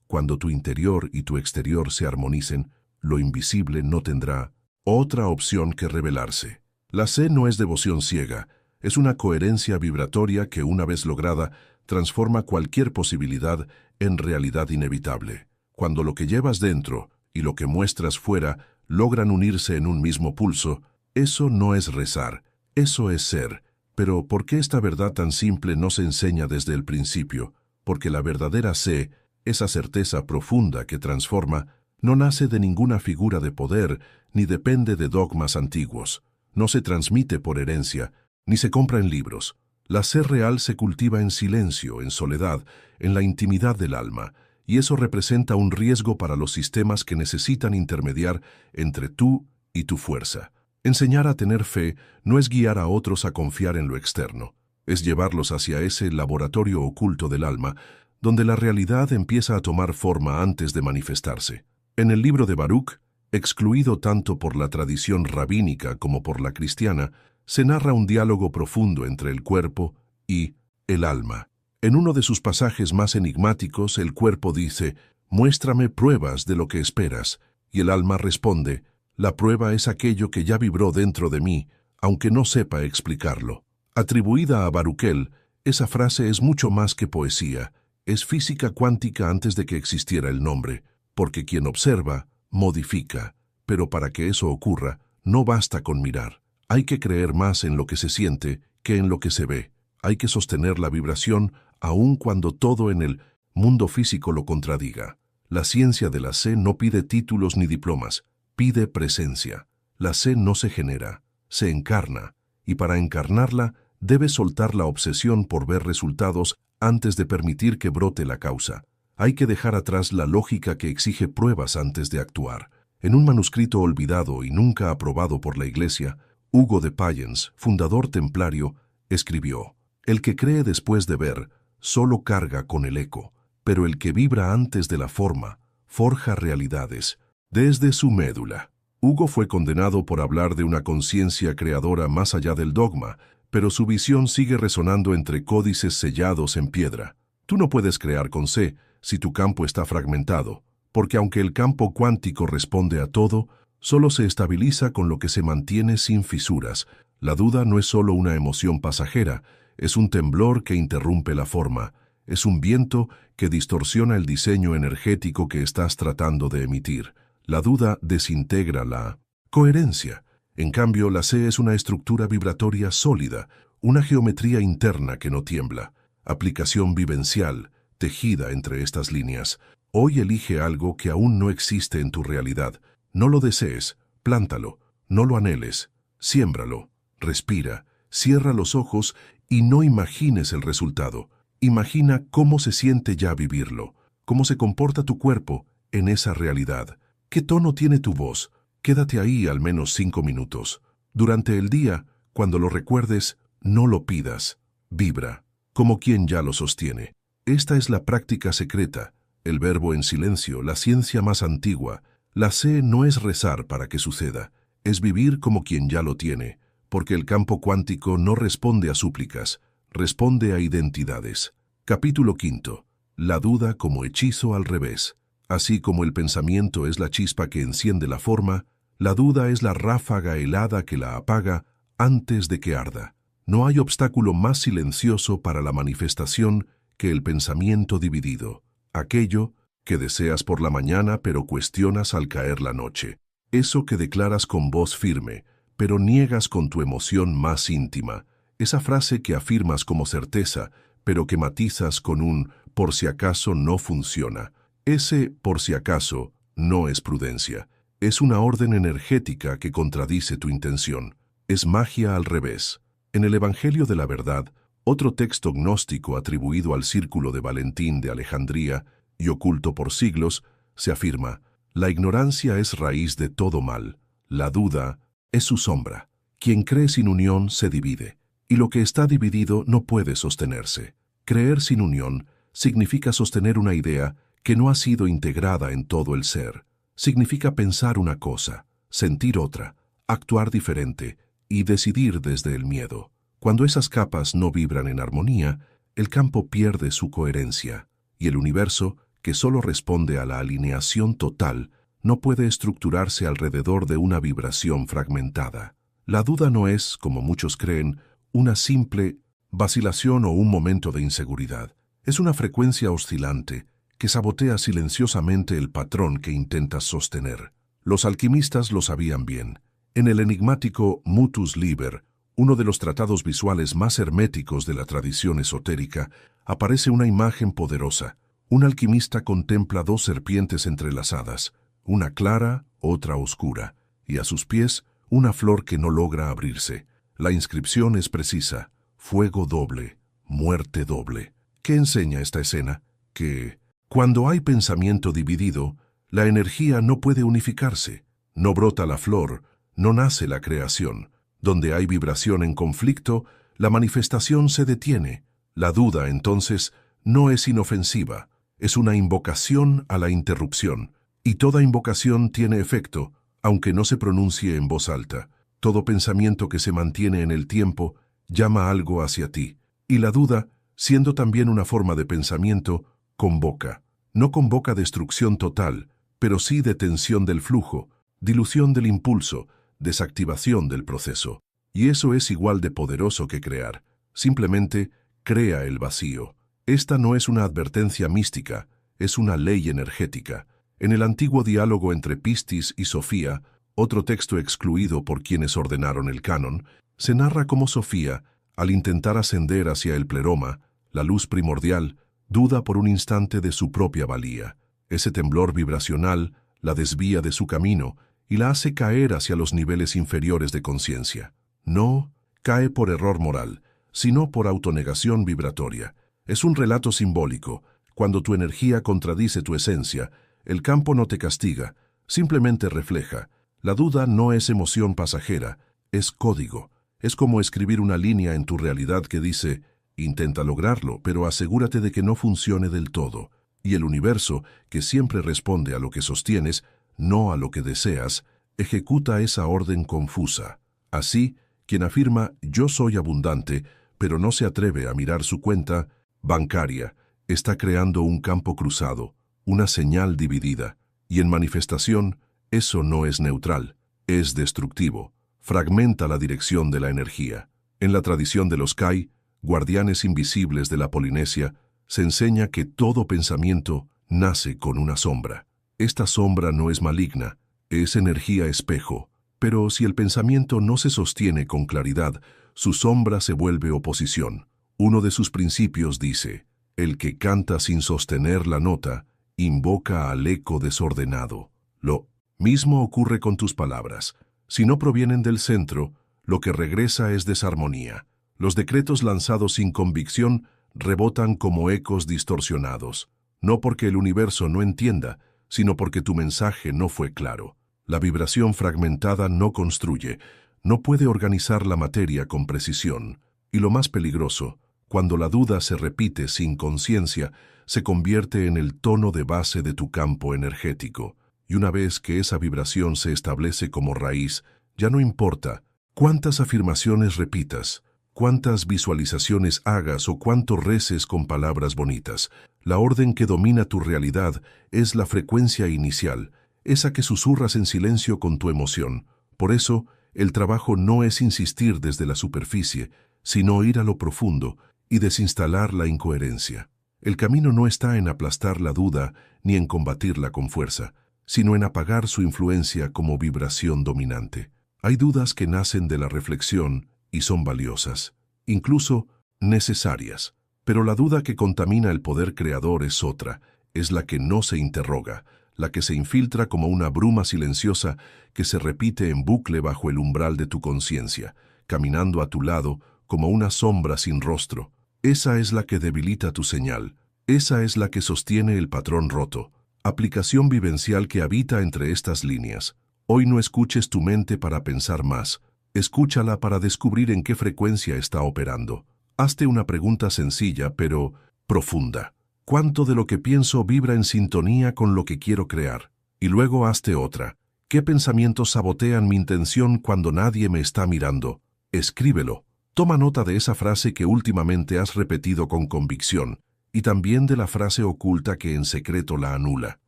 [SPEAKER 1] cuando tu interior y tu exterior se armonicen, lo invisible no tendrá otra opción que rebelarse. La C no es devoción ciega, es una coherencia vibratoria que, una vez lograda, transforma cualquier posibilidad en realidad inevitable. Cuando lo que llevas dentro y lo que muestras fuera logran unirse en un mismo pulso, eso no es rezar, eso es ser. Pero ¿por qué esta verdad tan simple no se enseña desde el principio? Porque la verdadera C, esa certeza profunda que transforma, no nace de ninguna figura de poder ni depende de dogmas antiguos. No se transmite por herencia, ni se compra en libros. La C real se cultiva en silencio, en soledad, en la intimidad del alma, y eso representa un riesgo para los sistemas que necesitan intermediar entre tú y tu fuerza. Enseñar a tener fe no es guiar a otros a confiar en lo externo, es llevarlos hacia ese laboratorio oculto del alma, donde la realidad empieza a tomar forma antes de manifestarse. En el libro de Baruch, excluido tanto por la tradición rabínica como por la cristiana, se narra un diálogo profundo entre el cuerpo y el alma. En uno de sus pasajes más enigmáticos, el cuerpo dice, «Muéstrame pruebas de lo que esperas», y el alma responde, «La prueba es aquello que ya vibró dentro de mí, aunque no sepa explicarlo». Atribuida a Baruchel, esa frase es mucho más que poesía, es física cuántica antes de que existiera el nombre, porque quien observa, modifica, pero para que eso ocurra, no basta con mirar. Hay que creer más en lo que se siente que en lo que se ve. Hay que sostener la vibración aun cuando todo en el mundo físico lo contradiga. La ciencia de la C no pide títulos ni diplomas, pide presencia. La C no se genera, se encarna, y para encarnarla debe soltar la obsesión por ver resultados antes de permitir que brote la causa. Hay que dejar atrás la lógica que exige pruebas antes de actuar. En un manuscrito olvidado y nunca aprobado por la Iglesia, Hugo de Payens, fundador templario, escribió, «El que cree después de ver, solo carga con el eco, pero el que vibra antes de la forma, forja realidades, desde su médula». Hugo fue condenado por hablar de una conciencia creadora más allá del dogma, pero su visión sigue resonando entre códices sellados en piedra. Tú no puedes crear con C si tu campo está fragmentado, porque aunque el campo cuántico responde a todo, solo se estabiliza con lo que se mantiene sin fisuras. La duda no es solo una emoción pasajera, es un temblor que interrumpe la forma, es un viento que distorsiona el diseño energético que estás tratando de emitir. La duda desintegra la coherencia. En cambio, la C es una estructura vibratoria sólida, una geometría interna que no tiembla, aplicación vivencial, tejida entre estas líneas. Hoy elige algo que aún no existe en tu realidad. No lo desees, plántalo, no lo anheles, siémbralo, respira, cierra los ojos y no imagines el resultado. Imagina cómo se siente ya vivirlo, cómo se comporta tu cuerpo en esa realidad. ¿Qué tono tiene tu voz? Quédate ahí al menos 5 minutos. Durante el día, cuando lo recuerdes, no lo pidas. Vibra, como quien ya lo sostiene. Esta es la práctica secreta, el verbo en silencio, la ciencia más antigua. La C no es rezar para que suceda, es vivir como quien ya lo tiene, porque el campo cuántico no responde a súplicas, responde a identidades. Capítulo 5. La duda como hechizo al revés. Así como el pensamiento es la chispa que enciende la forma, la duda es la ráfaga helada que la apaga antes de que arda. No hay obstáculo más silencioso para la manifestación que el pensamiento dividido, aquello que deseas por la mañana pero cuestionas al caer la noche, eso que declaras con voz firme, pero niegas con tu emoción más íntima, esa frase que afirmas como certeza, pero que matizas con un «por si acaso no funciona». Ese «por si acaso» no es prudencia, es una orden energética que contradice tu intención, es magia al revés. En el Evangelio de la Verdad, otro texto gnóstico atribuido al Círculo de Valentín de Alejandría y oculto por siglos, se afirma, la ignorancia es raíz de todo mal, la duda es su sombra. Quien cree sin unión se divide, y lo que está dividido no puede sostenerse. Creer sin unión significa sostener una idea que no ha sido integrada en todo el ser. Significa pensar una cosa, sentir otra, actuar diferente y decidir desde el miedo. Cuando esas capas no vibran en armonía, el campo pierde su coherencia y el universo, que solo responde a la alineación total, no puede estructurarse alrededor de una vibración fragmentada. La duda no es, como muchos creen, una simple vacilación o un momento de inseguridad. Es una frecuencia oscilante que sabotea silenciosamente el patrón que intentas sostener. Los alquimistas lo sabían bien. En el enigmático Mutus Liber, uno de los tratados visuales más herméticos de la tradición esotérica, aparece una imagen poderosa. Un alquimista contempla dos serpientes entrelazadas, una clara, otra oscura, y a sus pies una flor que no logra abrirse. La inscripción es precisa: fuego doble, muerte doble. ¿Qué enseña esta escena? Que, cuando hay pensamiento dividido, la energía no puede unificarse. No brota la flor, no nace la creación. Donde hay vibración en conflicto, la manifestación se detiene. La duda, entonces, no es inofensiva, es una invocación a la interrupción. Y toda invocación tiene efecto, aunque no se pronuncie en voz alta. Todo pensamiento que se mantiene en el tiempo llama algo hacia ti. Y la duda, siendo también una forma de pensamiento, convoca. No convoca destrucción total, pero sí detención del flujo, dilución del impulso, desactivación del proceso. Y eso es igual de poderoso que crear. Simplemente crea el vacío. Esta no es una advertencia mística, es una ley energética. En el antiguo diálogo entre Pistis y Sofía, otro texto excluido por quienes ordenaron el canon, se narra cómo Sofía, al intentar ascender hacia el pleroma, la luz primordial, duda por un instante de su propia valía. Ese temblor vibracional la desvía de su camino y la hace caer hacia los niveles inferiores de conciencia. No cae por error moral, sino por autonegación vibratoria. Es un relato simbólico. Cuando tu energía contradice tu esencia, el campo no te castiga, simplemente refleja. La duda no es emoción pasajera, es código. Es como escribir una línea en tu realidad que dice: intenta lograrlo, pero asegúrate de que no funcione del todo. Y el universo, que siempre responde a lo que sostienes, no a lo que deseas, ejecuta esa orden confusa. Así, quien afirma «yo soy abundante», pero no se atreve a mirar su cuenta bancaria, está creando un campo cruzado, una señal dividida. Y en manifestación, eso no es neutral, es destructivo. Fragmenta la dirección de la energía. En la tradición de los Kai, guardianes invisibles de la Polinesia, se enseña que todo pensamiento nace con una sombra. Esta sombra no es maligna, es energía espejo. Pero si el pensamiento no se sostiene con claridad, su sombra se vuelve oposición. Uno de sus principios dice: el que canta sin sostener la nota, invoca al eco desordenado. Lo mismo ocurre con tus palabras. Si no provienen del centro, lo que regresa es desarmonía. Los decretos lanzados sin convicción rebotan como ecos distorsionados, no porque el universo no entienda, sino porque tu mensaje no fue claro. La vibración fragmentada no construye, no puede organizar la materia con precisión. Y lo más peligroso, cuando la duda se repite sin conciencia, se convierte en el tono de base de tu campo energético. Y una vez que esa vibración se establece como raíz, ya no importa cuántas afirmaciones repitas, cuántas visualizaciones hagas o cuánto reces con palabras bonitas. La orden que domina tu realidad es la frecuencia inicial, esa que susurras en silencio con tu emoción. Por eso, el trabajo no es insistir desde la superficie, sino ir a lo profundo y desinstalar la incoherencia. El camino no está en aplastar la duda ni en combatirla con fuerza, sino en apagar su influencia como vibración dominante. Hay dudas que nacen de la reflexión y son valiosas, incluso necesarias. Pero la duda que contamina el poder creador es otra, es la que no se interroga, la que se infiltra como una bruma silenciosa que se repite en bucle bajo el umbral de tu conciencia, caminando a tu lado como una sombra sin rostro. Esa es la que debilita tu señal, esa es la que sostiene el patrón roto. Aplicación vivencial que habita entre estas líneas. Hoy no escuches tu mente para pensar más, escúchala para descubrir en qué frecuencia está operando. Hazte una pregunta sencilla pero profunda. ¿Cuánto de lo que pienso vibra en sintonía con lo que quiero crear? Y luego hazte otra. ¿Qué pensamientos sabotean mi intención cuando nadie me está mirando? Escríbelo. Toma nota de esa frase que últimamente has repetido con convicción y también de la frase oculta que en secreto la anula.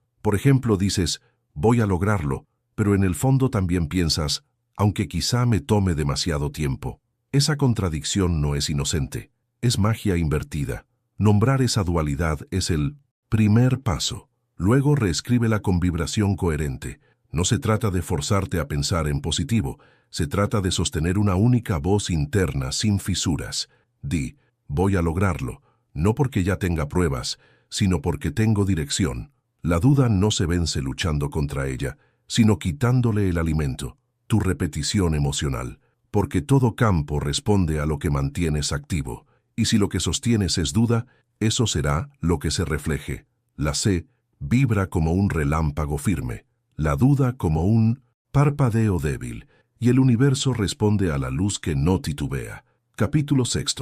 [SPEAKER 1] Por ejemplo, dices: voy a lograrlo, pero en el fondo también piensas, aunque quizá me tome demasiado tiempo. Esa contradicción no es inocente, es magia invertida. Nombrar esa dualidad es el primer paso. Luego reescríbela con vibración coherente. No se trata de forzarte a pensar en positivo, se trata de sostener una única voz interna sin fisuras. Di, voy a lograrlo, no porque ya tenga pruebas, sino porque tengo dirección. La duda no se vence luchando contra ella, sino quitándole el alimento, tu repetición emocional, porque todo campo responde a lo que mantienes activo, y si lo que sostienes es duda, eso será lo que se refleje. La C vibra como un relámpago firme, la duda como un parpadeo débil, y el universo responde a la luz que no titubea. Capítulo 6.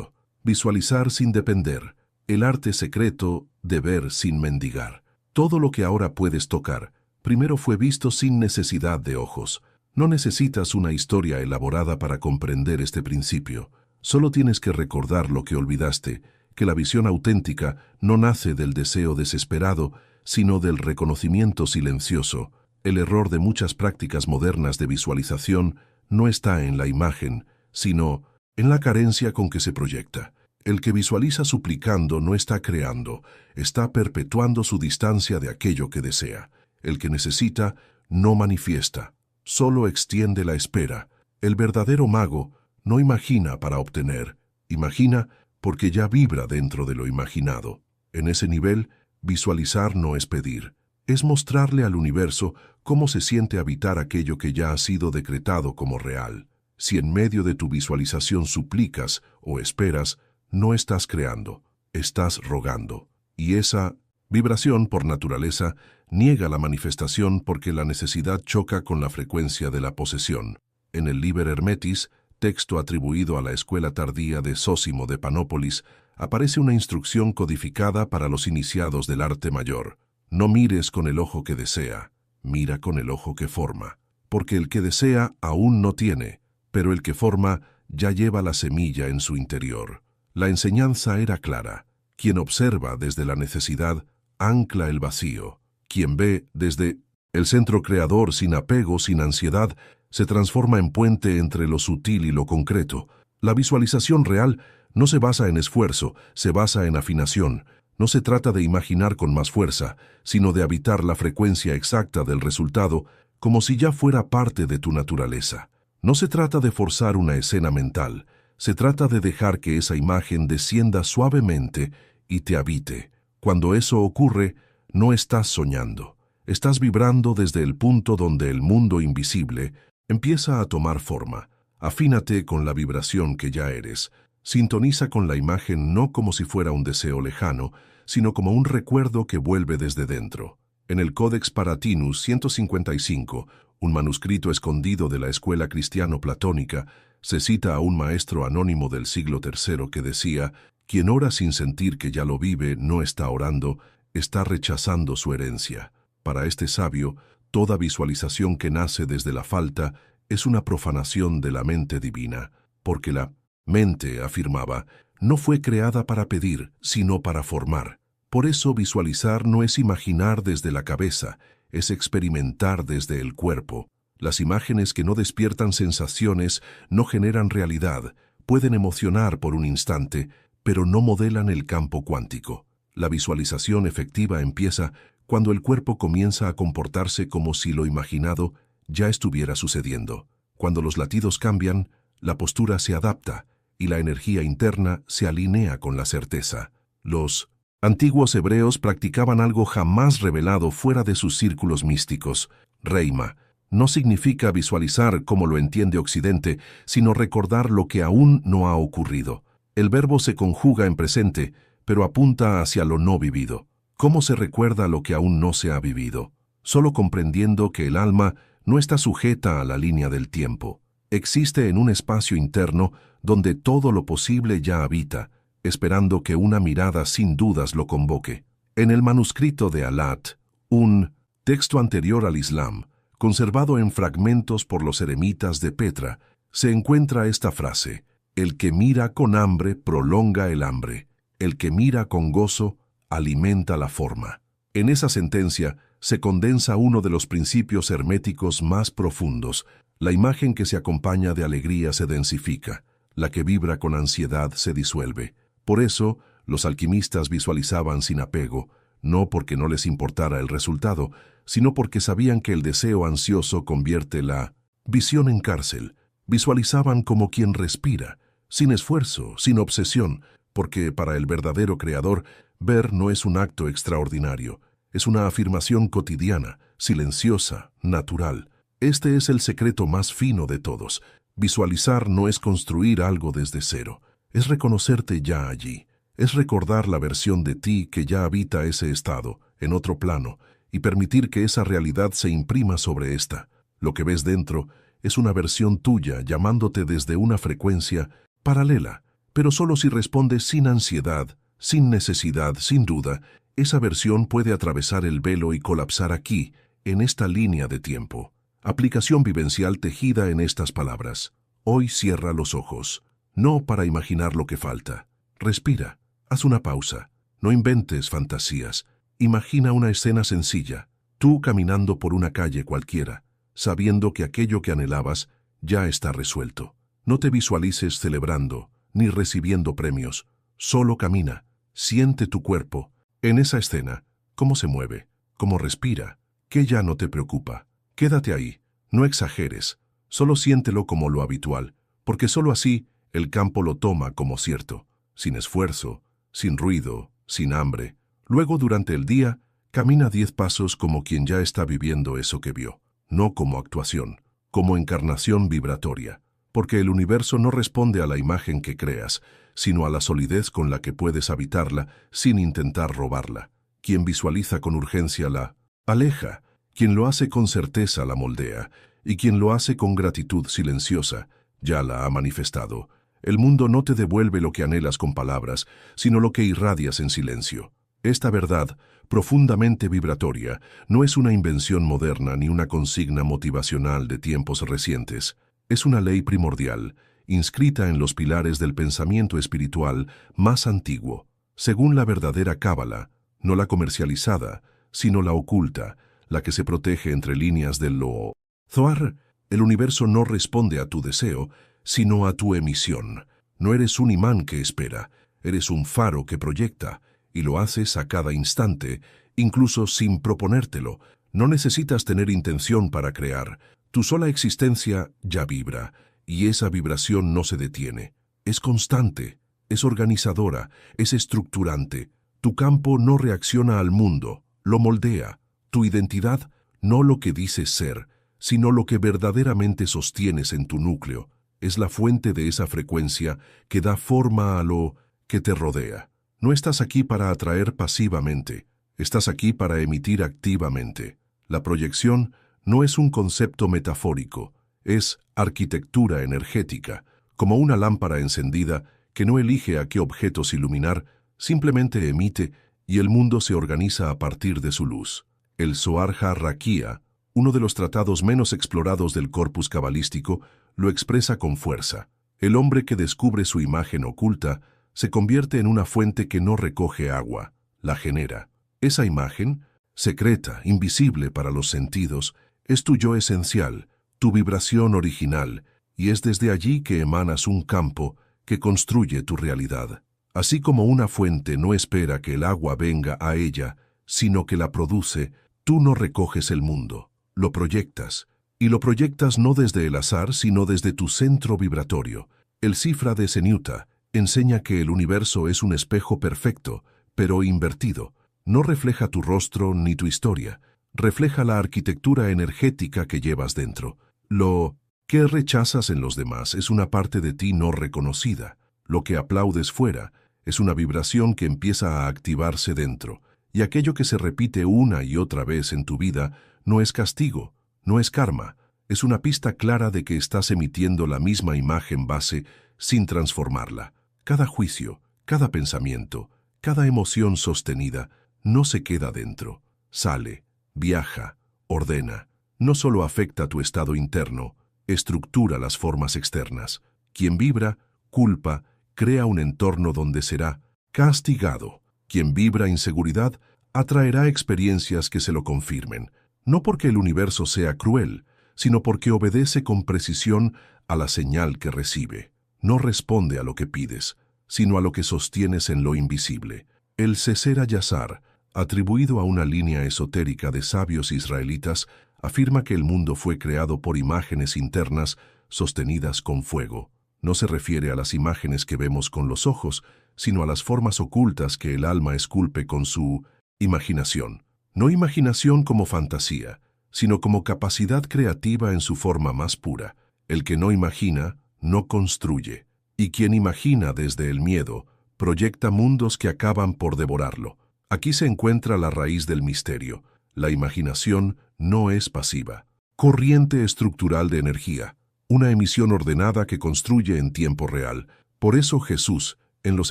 [SPEAKER 1] Visualizar sin depender. El arte secreto de ver sin mendigar. Todo lo que ahora puedes tocar, primero fue visto sin necesidad de ojos. No necesitas una historia elaborada para comprender este principio. Solo tienes que recordar lo que olvidaste, que la visión auténtica no nace del deseo desesperado, sino del reconocimiento silencioso. El error de muchas prácticas modernas de visualización no está en la imagen, sino en la carencia con que se proyecta. El que visualiza suplicando no está creando, está perpetuando su distancia de aquello que desea. El que necesita no manifiesta, solo extiende la espera. El verdadero mago no imagina para obtener, imagina porque ya vibra dentro de lo imaginado. En ese nivel, visualizar no es pedir, es mostrarle al universo cómo se siente habitar aquello que ya ha sido decretado como real. Si en medio de tu visualización suplicas o esperas, no estás creando, estás rogando. Y esa vibración, por naturaleza, niega la manifestación porque la necesidad choca con la frecuencia de la posesión. En el Liber Hermetis, texto atribuido a la escuela tardía de Zósimo de Panópolis, aparece una instrucción codificada para los iniciados del arte mayor. No mires con el ojo que desea, mira con el ojo que forma. Porque el que desea aún no tiene, pero el que forma ya lleva la semilla en su interior. La enseñanza era clara. Quien observa desde la necesidad, ancla el vacío. Quien ve desde el centro creador sin apego, sin ansiedad, se transforma en puente entre lo sutil y lo concreto. La visualización real no se basa en esfuerzo, se basa en afinación. No se trata de imaginar con más fuerza, sino de habitar la frecuencia exacta del resultado como si ya fuera parte de tu naturaleza. No se trata de forzar una escena mental, se trata de dejar que esa imagen descienda suavemente y te habite. Cuando eso ocurre, no estás soñando, estás vibrando desde el punto donde el mundo invisible empieza a tomar forma. Afínate con la vibración que ya eres. Sintoniza con la imagen no como si fuera un deseo lejano, sino como un recuerdo que vuelve desde dentro. En el Codex Paratinus 155, un manuscrito escondido de la escuela cristiano-platónica, se cita a un maestro anónimo del siglo III que decía: «Quien ora sin sentir que ya lo vive no está orando, está rechazando su herencia». Para este sabio, toda visualización que nace desde la falta es una profanación de la mente divina, porque la mente, afirmaba, no fue creada para pedir, sino para formar. Por eso visualizar no es imaginar desde la cabeza, es experimentar desde el cuerpo. Las imágenes que no despiertan sensaciones no generan realidad, pueden emocionar por un instante, pero no modelan el campo cuántico. La visualización efectiva empieza cuando el cuerpo comienza a comportarse como si lo imaginado ya estuviera sucediendo. Cuando los latidos cambian, la postura se adapta y la energía interna se alinea con la certeza. Los antiguos hebreos practicaban algo jamás revelado fuera de sus círculos místicos. Reima no significa visualizar como lo entiende Occidente, sino recordar lo que aún no ha ocurrido. El verbo se conjuga en presente, pero apunta hacia lo no vivido. ¿Cómo se recuerda lo que aún no se ha vivido? Solo comprendiendo que el alma no está sujeta a la línea del tiempo. Existe en un espacio interno donde todo lo posible ya habita, esperando que una mirada sin dudas lo convoque. En el manuscrito de Alat, un texto anterior al Islam, conservado en fragmentos por los eremitas de Petra, se encuentra esta frase: «El que mira con hambre prolonga el hambre, el que mira con gozo alimenta la forma». En esa sentencia se condensa uno de los principios herméticos más profundos. La imagen que se acompaña de alegría se densifica, la que vibra con ansiedad se disuelve. Por eso, los alquimistas visualizaban sin apego, no porque no les importara el resultado, sino porque sabían que el deseo ansioso convierte la visión en cárcel. Visualizaban como quien respira, sin esfuerzo, sin obsesión, porque para el verdadero creador, ver no es un acto extraordinario, es una afirmación cotidiana, silenciosa, natural. Este es el secreto más fino de todos. Visualizar no es construir algo desde cero, es reconocerte ya allí, es recordar la versión de ti que ya habita ese estado, en otro plano, y permitir que esa realidad se imprima sobre esta. Lo que ves dentro es una versión tuya llamándote desde una frecuencia paralela, pero solo si respondes sin ansiedad, sin necesidad, sin duda. Esa versión puede atravesar el velo y colapsar aquí, en esta línea de tiempo. Aplicación vivencial tejida en estas palabras. Hoy cierra los ojos, no para imaginar lo que falta. Respira, haz una pausa, no inventes fantasías. Imagina una escena sencilla, tú caminando por una calle cualquiera, sabiendo que aquello que anhelabas ya está resuelto. No te visualices celebrando, ni recibiendo premios. Solo camina, siente tu cuerpo. En esa escena, cómo se mueve, cómo respira, que ya no te preocupa. Quédate ahí, no exageres, solo siéntelo como lo habitual, porque solo así el campo lo toma como cierto, sin esfuerzo, sin ruido, sin hambre. Luego, durante el día, camina 10 pasos como quien ya está viviendo eso que vio, no como actuación, como encarnación vibratoria, porque el universo no responde a la imagen que creas, sino a la solidez con la que puedes habitarla sin intentar robarla. Quien visualiza con urgencia la aleja, quien lo hace con certeza la moldea, y quien lo hace con gratitud silenciosa ya la ha manifestado. El mundo no te devuelve lo que anhelas con palabras, sino lo que irradias en silencio. Esta verdad, profundamente vibratoria, no es una invención moderna ni una consigna motivacional de tiempos recientes. Es una ley primordial, inscrita en los pilares del pensamiento espiritual más antiguo, según la verdadera cábala, no la comercializada, sino la oculta, la que se protege entre líneas del lo. Zohar, el universo no responde a tu deseo, sino a tu emisión. No eres un imán que espera, eres un faro que proyecta, y lo haces a cada instante, incluso sin proponértelo. No necesitas tener intención para crear. Tu sola existencia ya vibra, y esa vibración no se detiene. Es constante, es organizadora, es estructurante. Tu campo no reacciona al mundo, lo moldea. Tu identidad, no lo que dices ser, sino lo que verdaderamente sostienes en tu núcleo, es la fuente de esa frecuencia que da forma a lo que te rodea. No estás aquí para atraer pasivamente, estás aquí para emitir activamente. La proyección no es un concepto metafórico, es arquitectura energética, como una lámpara encendida que no elige a qué objetos iluminar, simplemente emite y el mundo se organiza a partir de su luz. El Zohar HaRakia, uno de los tratados menos explorados del corpus cabalístico, lo expresa con fuerza. El hombre que descubre su imagen oculta se convierte en una fuente que no recoge agua, la genera. Esa imagen, secreta, invisible para los sentidos, es tu yo esencial, tu vibración original, y es desde allí que emanas un campo que construye tu realidad. Así como una fuente no espera que el agua venga a ella, sino que la produce, tú no recoges el mundo, lo proyectas, y lo proyectas no desde el azar, sino desde tu centro vibratorio. El cifra de Senyuta enseña que el universo es un espejo perfecto, pero invertido. No refleja tu rostro ni tu historia, refleja la arquitectura energética que llevas dentro. Lo que rechazas en los demás es una parte de ti no reconocida. Lo que aplaudes fuera es una vibración que empieza a activarse dentro. Y aquello que se repite una y otra vez en tu vida no es castigo, no es karma, es una pista clara de que estás emitiendo la misma imagen base sin transformarla. Cada juicio, cada pensamiento, cada emoción sostenida no se queda dentro, sale, viaja, ordena. No solo afecta tu estado interno, estructura las formas externas. Quien vibra, culpa, crea un entorno donde será castigado. Quien vibra inseguridad, atraerá experiencias que se lo confirmen, no porque el universo sea cruel, sino porque obedece con precisión a la señal que recibe. No responde a lo que pides, sino a lo que sostienes en lo invisible. El Seser Yasar, atribuido a una línea esotérica de sabios israelitas, afirma que el mundo fue creado por imágenes internas sostenidas con fuego. No se refiere a las imágenes que vemos con los ojos, sino a las formas ocultas que el alma esculpe con su imaginación. No imaginación como fantasía, sino como capacidad creativa en su forma más pura. El que no imagina, no construye, y quien imagina desde el miedo, proyecta mundos que acaban por devorarlo. Aquí se encuentra la raíz del misterio. La imaginación no es pasiva. Corriente estructural de energía, una emisión ordenada que construye en tiempo real. Por eso Jesús, en los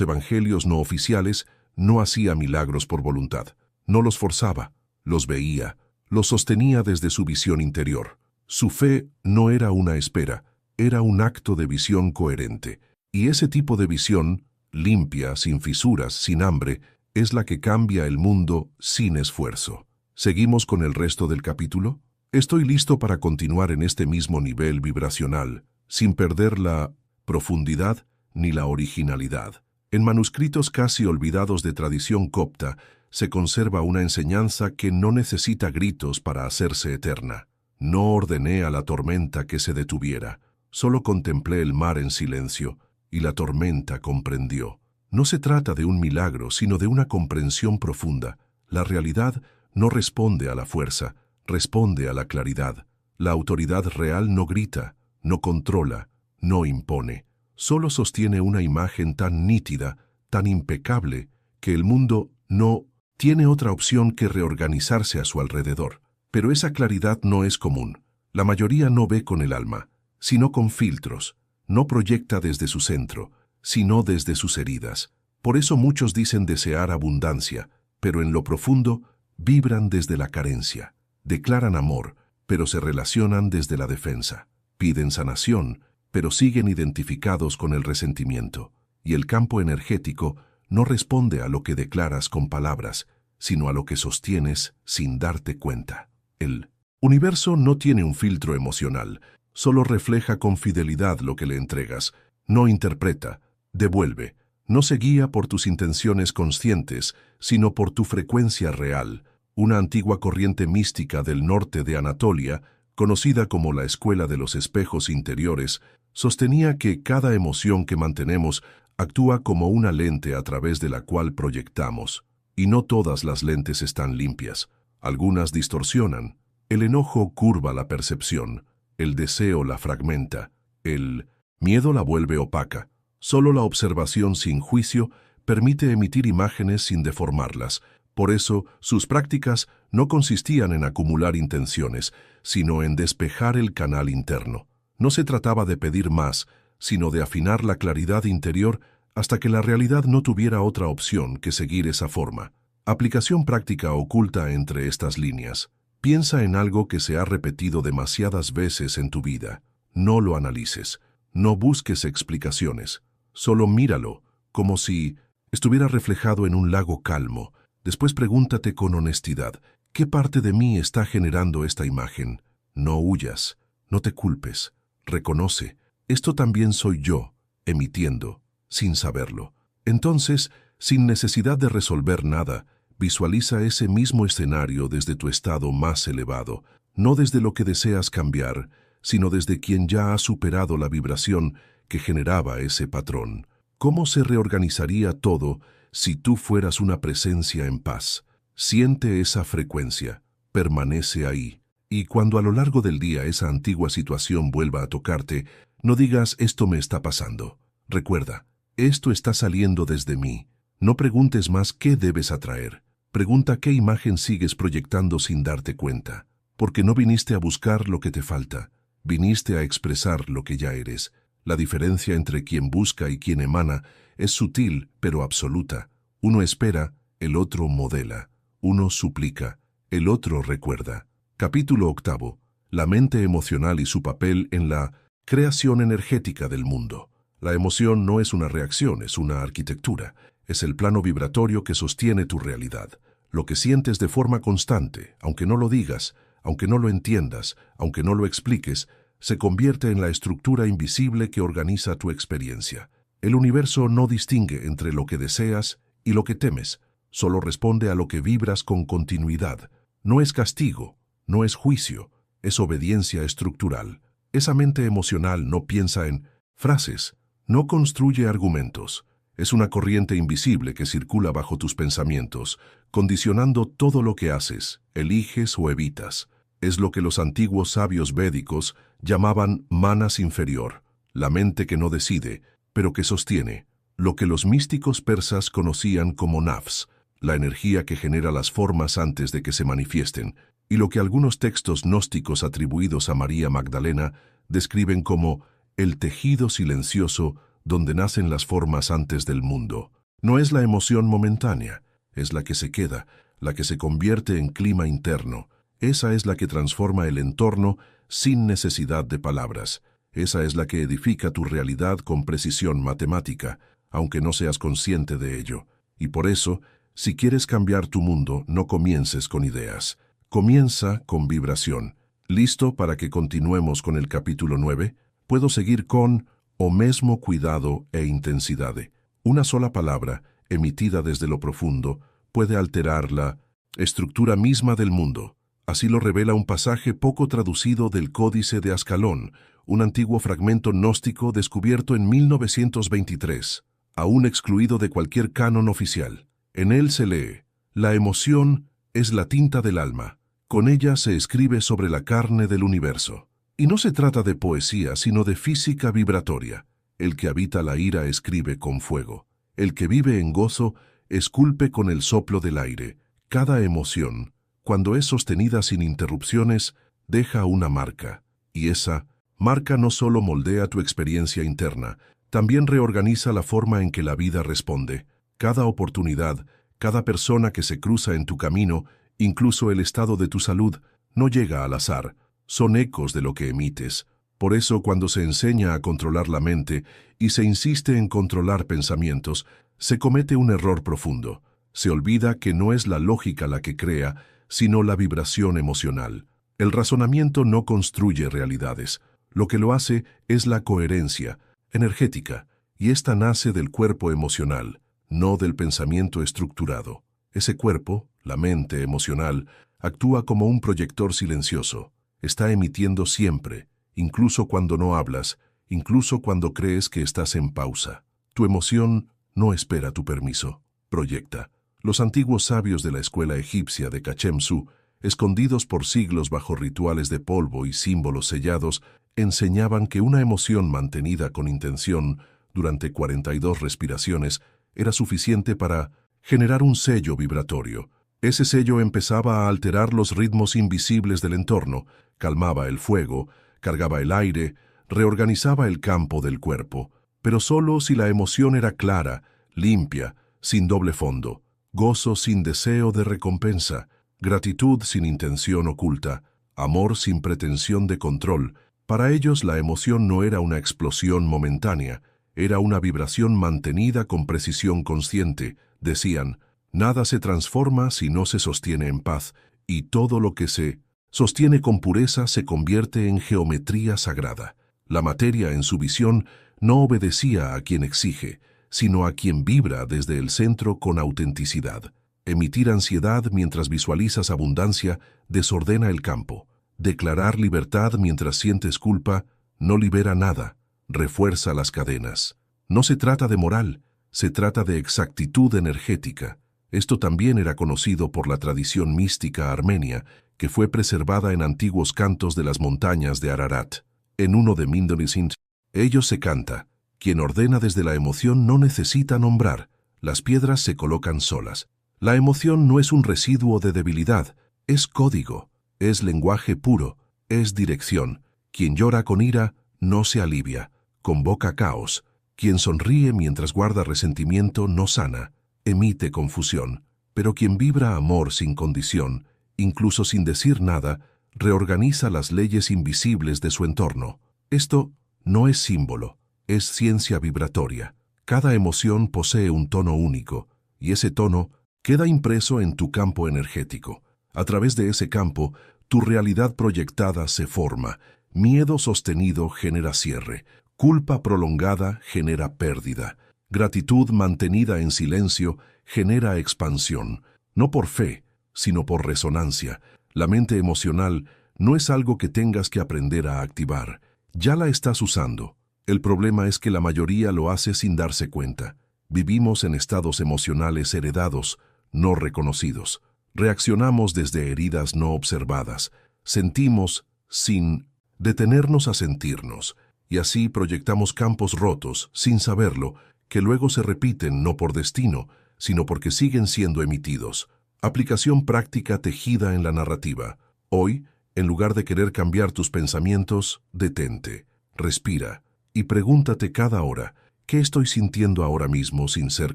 [SPEAKER 1] evangelios no oficiales, no hacía milagros por voluntad. No los forzaba, los veía, los sostenía desde su visión interior. Su fe no era una espera, era un acto de visión coherente. Y ese tipo de visión, limpia, sin fisuras, sin hambre, es la que cambia el mundo sin esfuerzo. ¿Seguimos con el resto del capítulo? Estoy listo para continuar en este mismo nivel vibracional, sin perder la profundidad ni la originalidad. En manuscritos casi olvidados de tradición copta, se conserva una enseñanza que no necesita gritos para hacerse eterna. No ordené a la tormenta que se detuviera, solo contemplé el mar en silencio, y la tormenta comprendió. No se trata de un milagro, sino de una comprensión profunda. La realidad no responde a la fuerza, responde a la claridad. La autoridad real no grita, no controla, no impone. Solo sostiene una imagen tan nítida, tan impecable, que el mundo no tiene otra opción que reorganizarse a su alrededor. Pero esa claridad no es común. La mayoría no ve con el alma, sino con filtros. No proyecta desde su centro, sino desde sus heridas. Por eso muchos dicen desear abundancia, pero en lo profundo vibran desde la carencia. Declaran amor, pero se relacionan desde la defensa. Piden sanación, pero siguen identificados con el resentimiento. Y el campo energético no responde a lo que declaras con palabras, sino a lo que sostienes sin darte cuenta. El universo no tiene un filtro emocional, solo refleja con fidelidad lo que le entregas. No interpreta, devuelve. No se guía por tus intenciones conscientes, sino por tu frecuencia real. Una antigua corriente mística del norte de Anatolia, conocida como la Escuela de los Espejos Interiores, sostenía que cada emoción que mantenemos actúa como una lente a través de la cual proyectamos. Y no todas las lentes están limpias. Algunas distorsionan. El enojo curva la percepción. El deseo la fragmenta. El miedo la vuelve opaca. Solo la observación sin juicio permite emitir imágenes sin deformarlas. Por eso, sus prácticas no consistían en acumular intenciones, sino en despejar el canal interno. No se trataba de pedir más, sino de afinar la claridad interior hasta que la realidad no tuviera otra opción que seguir esa forma. Aplicación práctica oculta entre estas líneas. Piensa en algo que se ha repetido demasiadas veces en tu vida. No lo analices. No busques explicaciones. Solo míralo, como si estuviera reflejado en un lago calmo. Después pregúntate con honestidad, ¿qué parte de mí está generando esta imagen? No huyas, no te culpes. Reconoce, esto también soy yo, emitiendo, sin saberlo. Entonces, sin necesidad de resolver nada, visualiza ese mismo escenario desde tu estado más elevado, no desde lo que deseas cambiar, sino desde quien ya ha superado la vibración que generaba ese patrón. ¿Cómo se reorganizaría todo si tú fueras una presencia en paz? Siente esa frecuencia, permanece ahí. Y cuando a lo largo del día esa antigua situación vuelva a tocarte, no digas «esto me está pasando». Recuerda, esto está saliendo desde mí. No preguntes más qué debes atraer. Pregunta qué imagen sigues proyectando sin darte cuenta. Porque no viniste a buscar lo que te falta, viniste a expresar lo que ya eres. La diferencia entre quien busca y quien emana es sutil pero absoluta. Uno espera, el otro modela. Uno suplica, el otro recuerda. Capítulo 8. La mente emocional y su papel en la creación energética del mundo. La emoción no es una reacción, es una arquitectura. Es el plano vibratorio que sostiene tu realidad. Lo que sientes de forma constante, aunque no lo digas, aunque no lo entiendas, aunque no lo expliques, se convierte en la estructura invisible que organiza tu experiencia. El universo no distingue entre lo que deseas y lo que temes, solo responde a lo que vibras con continuidad. No es castigo, no es juicio, es obediencia estructural. Esa mente emocional no piensa en frases, no construye argumentos. Es una corriente invisible que circula bajo tus pensamientos, condicionando todo lo que haces, eliges o evitas. Es lo que los antiguos sabios védicos llamaban manas inferior, la mente que no decide, pero que sostiene. Lo que los místicos persas conocían como nafs, la energía que genera las formas antes de que se manifiesten, y lo que algunos textos gnósticos atribuidos a María Magdalena describen como el tejido silencioso donde nacen las formas antes del mundo. No es la emoción momentánea, es la que se queda, la que se convierte en clima interno. Esa es la que transforma el entorno sin necesidad de palabras. Esa es la que edifica tu realidad con precisión matemática, aunque no seas consciente de ello. Y por eso, si quieres cambiar tu mundo, no comiences con ideas. Comienza con vibración. ¿Listo para que continuemos con el capítulo 9? Puedo seguir con o mesmo cuidado e intensidade. Una sola palabra, emitida desde lo profundo, puede alterar la estructura misma del mundo. Así lo revela un pasaje poco traducido del Códice de Ascalón, un antiguo fragmento gnóstico descubierto en 1923, aún excluido de cualquier canon oficial. En él se lee: la emoción es la tinta del alma. Con ella se escribe sobre la carne del universo. Y no se trata de poesía, sino de física vibratoria. El que habita la ira escribe con fuego. El que vive en gozo esculpe con el soplo del aire. Cada emoción, cuando es sostenida sin interrupciones, deja una marca. Y esa marca no solo moldea tu experiencia interna, también reorganiza la forma en que la vida responde. Cada oportunidad, cada persona que se cruza en tu camino, incluso el estado de tu salud, no llega al azar. Son ecos de lo que emites. Por eso, cuando se enseña a controlar la mente y se insiste en controlar pensamientos, se comete un error profundo. Se olvida que no es la lógica la que crea, sino la vibración emocional. El razonamiento no construye realidades. Lo que lo hace es la coherencia energética, y esta nace del cuerpo emocional, no del pensamiento estructurado. Ese cuerpo, la mente emocional, actúa como un proyector silencioso. Está emitiendo siempre, incluso cuando no hablas, incluso cuando crees que estás en pausa. Tu emoción no espera tu permiso, proyecta. Los antiguos sabios de la escuela egipcia de Kachemsu, escondidos por siglos bajo rituales de polvo y símbolos sellados, enseñaban que una emoción mantenida con intención durante 42 respiraciones era suficiente para generar un sello vibratorio. Ese sello empezaba a alterar los ritmos invisibles del entorno, calmaba el fuego, cargaba el aire, reorganizaba el campo del cuerpo, pero solo si la emoción era clara, limpia, sin doble fondo, gozo sin deseo de recompensa, gratitud sin intención oculta, amor sin pretensión de control. Para ellos la emoción no era una explosión momentánea, era una vibración mantenida con precisión consciente. Decían: nada se transforma si no se sostiene en paz, y todo lo que se sostiene con pureza se convierte en geometría sagrada. La materia en su visión no obedecía a quien exige, sino a quien vibra desde el centro con autenticidad. Emitir ansiedad mientras visualizas abundancia desordena el campo. Declarar libertad mientras sientes culpa no libera nada, refuerza las cadenas. No se trata de moral, se trata de exactitud energética. Esto también era conocido por la tradición mística armenia, que fue preservada en antiguos cantos de las montañas de Ararat. En uno de Mindonisind, ellos se canta: quien ordena desde la emoción no necesita nombrar, las piedras se colocan solas. La emoción no es un residuo de debilidad, es código, es lenguaje puro, es dirección. Quien llora con ira no se alivia, convoca caos. Quien sonríe mientras guarda resentimiento no sana, emite confusión. Pero quien vibra amor sin condición, incluso sin decir nada, reorganiza las leyes invisibles de su entorno. Esto no es símbolo, es ciencia vibratoria. Cada emoción posee un tono único, y ese tono queda impreso en tu campo energético. A través de ese campo, tu realidad proyectada se forma. Miedo sostenido genera cierre. Culpa prolongada genera pérdida. Gratitud mantenida en silencio genera expansión. No por fe, sino por resonancia. La mente emocional no es algo que tengas que aprender a activar. Ya la estás usando. El problema es que la mayoría lo hace sin darse cuenta. Vivimos en estados emocionales heredados, no reconocidos. Reaccionamos desde heridas no observadas. Sentimos sin detenernos a sentirnos. Y así proyectamos campos rotos, sin saberlo, que luego se repiten no por destino, sino porque siguen siendo emitidos. Aplicación práctica tejida en la narrativa. Hoy, en lugar de querer cambiar tus pensamientos, detente, respira y pregúntate cada hora, ¿qué estoy sintiendo ahora mismo sin ser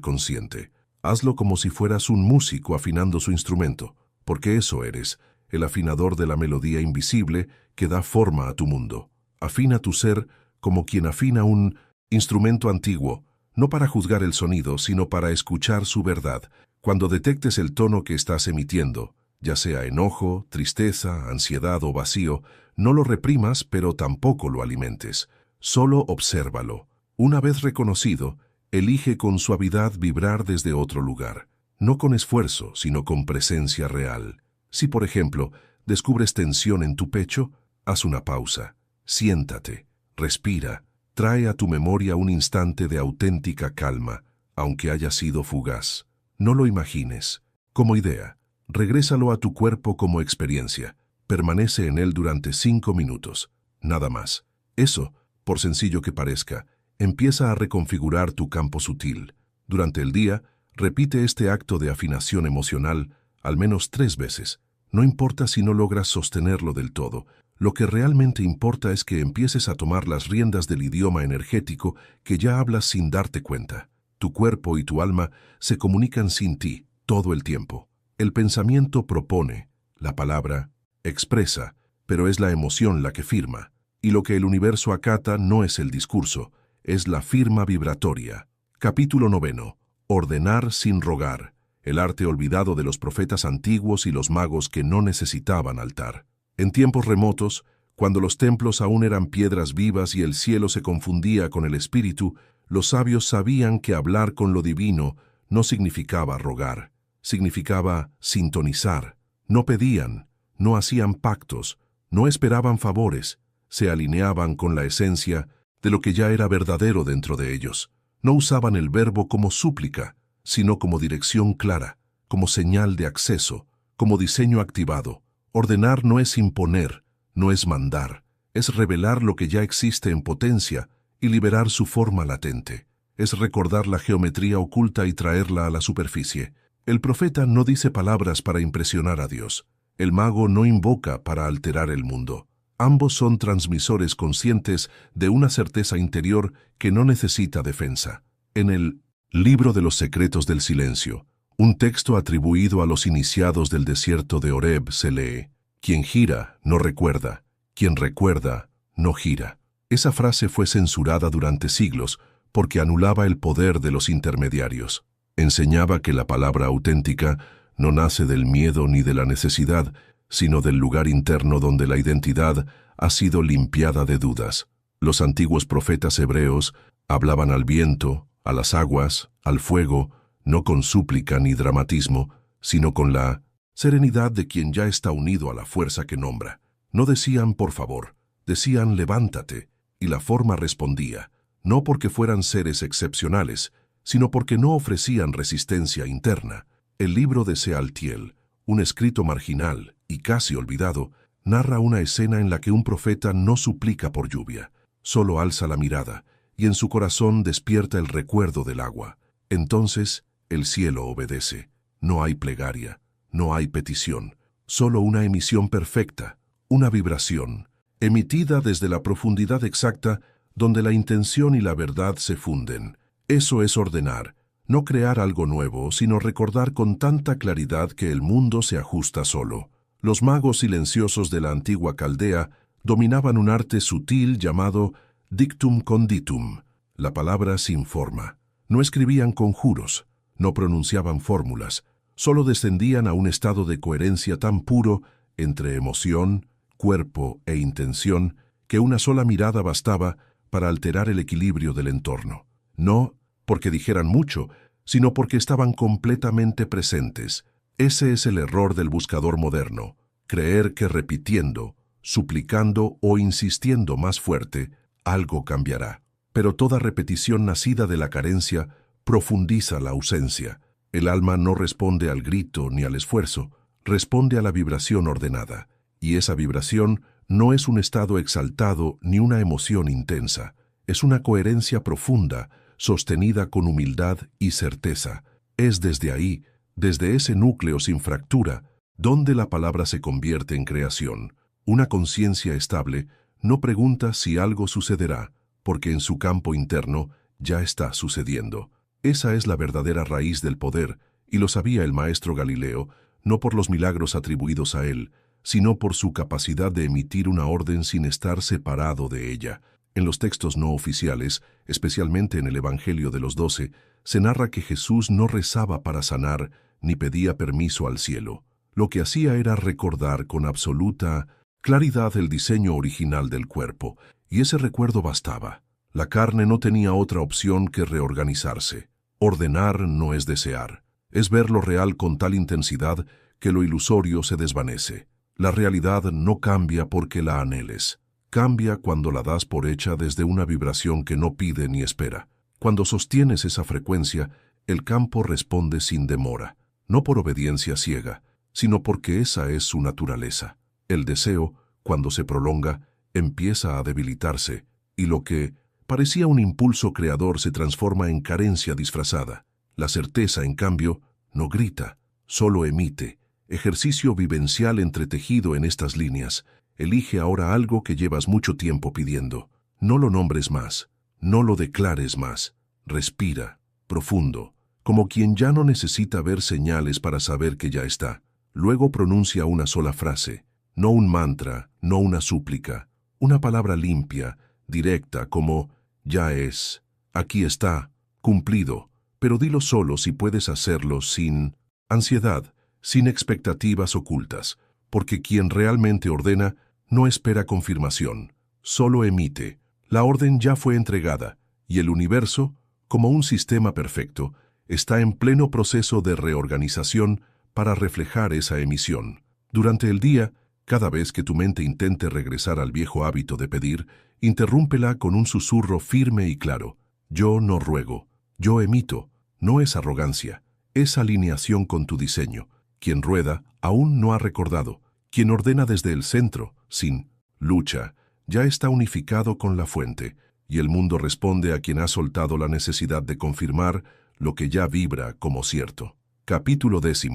[SPEAKER 1] consciente? Hazlo como si fueras un músico afinando su instrumento, porque eso eres, el afinador de la melodía invisible que da forma a tu mundo. Afina tu ser como quien afina un instrumento antiguo, no para juzgar el sonido, sino para escuchar su verdad. Cuando detectes el tono que estás emitiendo, ya sea enojo, tristeza, ansiedad o vacío, no lo reprimas, pero tampoco lo alimentes. Solo obsérvalo. Una vez reconocido, elige con suavidad vibrar desde otro lugar. No con esfuerzo, sino con presencia real. Si, por ejemplo, descubres tensión en tu pecho, haz una pausa. Siéntate, respira, trae a tu memoria un instante de auténtica calma, aunque haya sido fugaz. No lo imagines. Como idea, regrésalo a tu cuerpo como experiencia. Permanece en él durante 5 minutos. Nada más. Eso, por sencillo que parezca, empieza a reconfigurar tu campo sutil. Durante el día, repite este acto de afinación emocional al menos 3 veces. No importa si no logras sostenerlo del todo. Lo que realmente importa es que empieces a tomar las riendas del idioma energético que ya hablas sin darte cuenta. Tu cuerpo y tu alma se comunican sin ti todo el tiempo. El pensamiento propone, la palabra expresa, pero es la emoción la que firma. Y lo que el universo acata no es el discurso, es la firma vibratoria. Capítulo 9. Ordenar sin rogar. El arte olvidado de los profetas antiguos y los magos que no necesitaban altar. En tiempos remotos, cuando los templos aún eran piedras vivas y el cielo se confundía con el espíritu, los sabios sabían que hablar con lo divino no significaba rogar, significaba sintonizar. No pedían, no hacían pactos, no esperaban favores, se alineaban con la esencia de lo que ya era verdadero dentro de ellos. No usaban el verbo como súplica, sino como dirección clara, como señal de acceso, como diseño activado. Ordenar no es imponer, no es mandar, es revelar lo que ya existe en potencia y liberar su forma latente. Es recordar la geometría oculta y traerla a la superficie. El profeta no dice palabras para impresionar a Dios. El mago no invoca para alterar el mundo. Ambos son transmisores conscientes de una certeza interior que no necesita defensa. En el Libro de los Secretos del Silencio, un texto atribuido a los iniciados del desierto de Horeb, se lee: quien gira no recuerda, quien recuerda no gira. Esa frase fue censurada durante siglos porque anulaba el poder de los intermediarios. Enseñaba que la palabra auténtica no nace del miedo ni de la necesidad, sino del lugar interno donde la identidad ha sido limpiada de dudas. Los antiguos profetas hebreos hablaban al viento, a las aguas, al fuego, no con súplica ni dramatismo, sino con la serenidad de quien ya está unido a la fuerza que nombra. No decían por favor, decían levántate, y la forma respondía, no porque fueran seres excepcionales, sino porque no ofrecían resistencia interna. El libro de Sealtiel, un escrito marginal y casi olvidado, narra una escena en la que un profeta no suplica por lluvia, solo alza la mirada, y en su corazón despierta el recuerdo del agua. Entonces, el cielo obedece. No hay plegaria, no hay petición, solo una emisión perfecta, una vibración, emitida desde la profundidad exacta donde la intención y la verdad se funden. Eso es ordenar, no crear algo nuevo, sino recordar con tanta claridad que el mundo se ajusta solo. Los magos silenciosos de la antigua Caldea dominaban un arte sutil llamado dictum conditum, la palabra sin forma. No escribían conjuros, no pronunciaban fórmulas, Solo descendían a un estado de coherencia tan puro entre emoción, cuerpo e intención que una sola mirada bastaba para alterar el equilibrio del entorno. No porque dijeran mucho, sino porque estaban completamente presentes. Ese es el error del buscador moderno, creer que repitiendo, suplicando o insistiendo más fuerte, algo cambiará. Pero toda repetición nacida de la carencia profundiza la ausencia. El alma no responde al grito ni al esfuerzo, responde a la vibración ordenada. Y esa vibración no es un estado exaltado ni una emoción intensa. Es una coherencia profunda, sostenida con humildad y certeza. Es desde ahí, desde ese núcleo sin fractura, donde la palabra se convierte en creación. Una conciencia estable no pregunta si algo sucederá, porque en su campo interno ya está sucediendo. Esa es la verdadera raíz del poder, y lo sabía el maestro Galileo, no por los milagros atribuidos a él, sino por su capacidad de emitir una orden sin estar separado de ella. En los textos no oficiales, especialmente en el Evangelio de los 12, se narra que Jesús no rezaba para sanar ni pedía permiso al cielo. Lo que hacía era recordar con absoluta claridad el diseño original del cuerpo, y ese recuerdo bastaba. La carne no tenía otra opción que reorganizarse. Ordenar no es desear, es ver lo real con tal intensidad que lo ilusorio se desvanece. La realidad no cambia porque la anheles. Cambia cuando la das por hecha desde una vibración que no pide ni espera. Cuando sostienes esa frecuencia, el campo responde sin demora, no por obediencia ciega, sino porque esa es su naturaleza. El deseo, cuando se prolonga, empieza a debilitarse, y lo que parecía un impulso creador se transforma en carencia disfrazada. La certeza, en cambio, no grita, solo emite. Ejercicio vivencial entretejido en estas líneas. Elige ahora algo que llevas mucho tiempo pidiendo. No lo nombres más, no lo declares más. Respira, profundo, como quien ya no necesita ver señales para saber que ya está. Luego pronuncia una sola frase, no un mantra, no una súplica, una palabra limpia, directa, como ya es, aquí está, cumplido, pero dilo solo si puedes hacerlo sin ansiedad, sin expectativas ocultas, porque quien realmente ordena no espera confirmación, solo emite. La orden ya fue entregada, y el universo, como un sistema perfecto, está en pleno proceso de reorganización para reflejar esa emisión. Durante el día, cada vez que tu mente intente regresar al viejo hábito de pedir, interrúmpela con un susurro firme y claro. Yo no ruego, yo emito. No es arrogancia, es alineación con tu diseño. Quien rueda aún no ha recordado. Quien ordena desde el centro, sin lucha, ya está unificado con la fuente, y el mundo responde a quien ha soltado la necesidad de confirmar lo que ya vibra como cierto. Capítulo 10.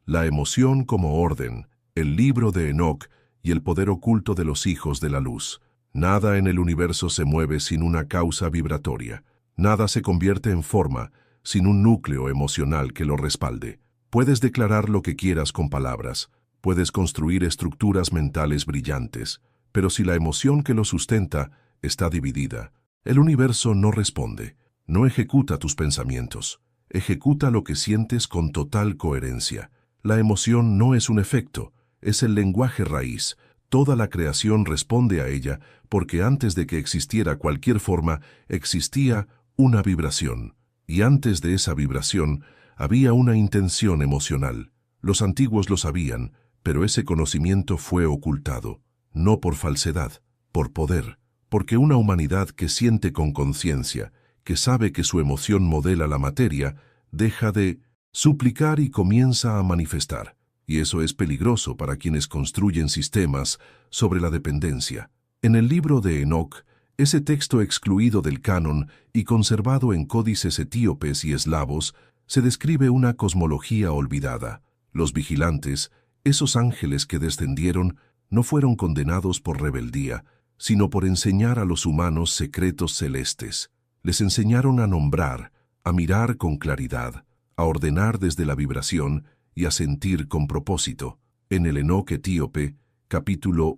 [SPEAKER 1] La emoción como orden, el libro de Enoc y el poder oculto de los hijos de la luz. Nada en el universo se mueve sin una causa vibratoria. Nada se convierte en forma sin un núcleo emocional que lo respalde. Puedes declarar lo que quieras con palabras, puedes construir estructuras mentales brillantes, pero si la emoción que lo sustenta está dividida, el universo no responde, no ejecuta tus pensamientos, ejecuta lo que sientes con total coherencia. La emoción no es un efecto, es el lenguaje raíz. Toda la creación responde a ella porque antes de que existiera cualquier forma, existía una vibración. Y antes de esa vibración, había una intención emocional. Los antiguos lo sabían, pero ese conocimiento fue ocultado, no por falsedad, por poder, porque una humanidad que siente con conciencia, que sabe que su emoción modela la materia, deja de suplicar y comienza a manifestar. Y eso es peligroso para quienes construyen sistemas sobre la dependencia. En el libro de Enoc, ese texto excluido del canon y conservado en códices etíopes y eslavos, se describe una cosmología olvidada. Los vigilantes, esos ángeles que descendieron, no fueron condenados por rebeldía, sino por enseñar a los humanos secretos celestes. Les enseñaron a nombrar, a mirar con claridad, a ordenar desde la vibración y a sentir con propósito. En el Enoc etíope, capítulo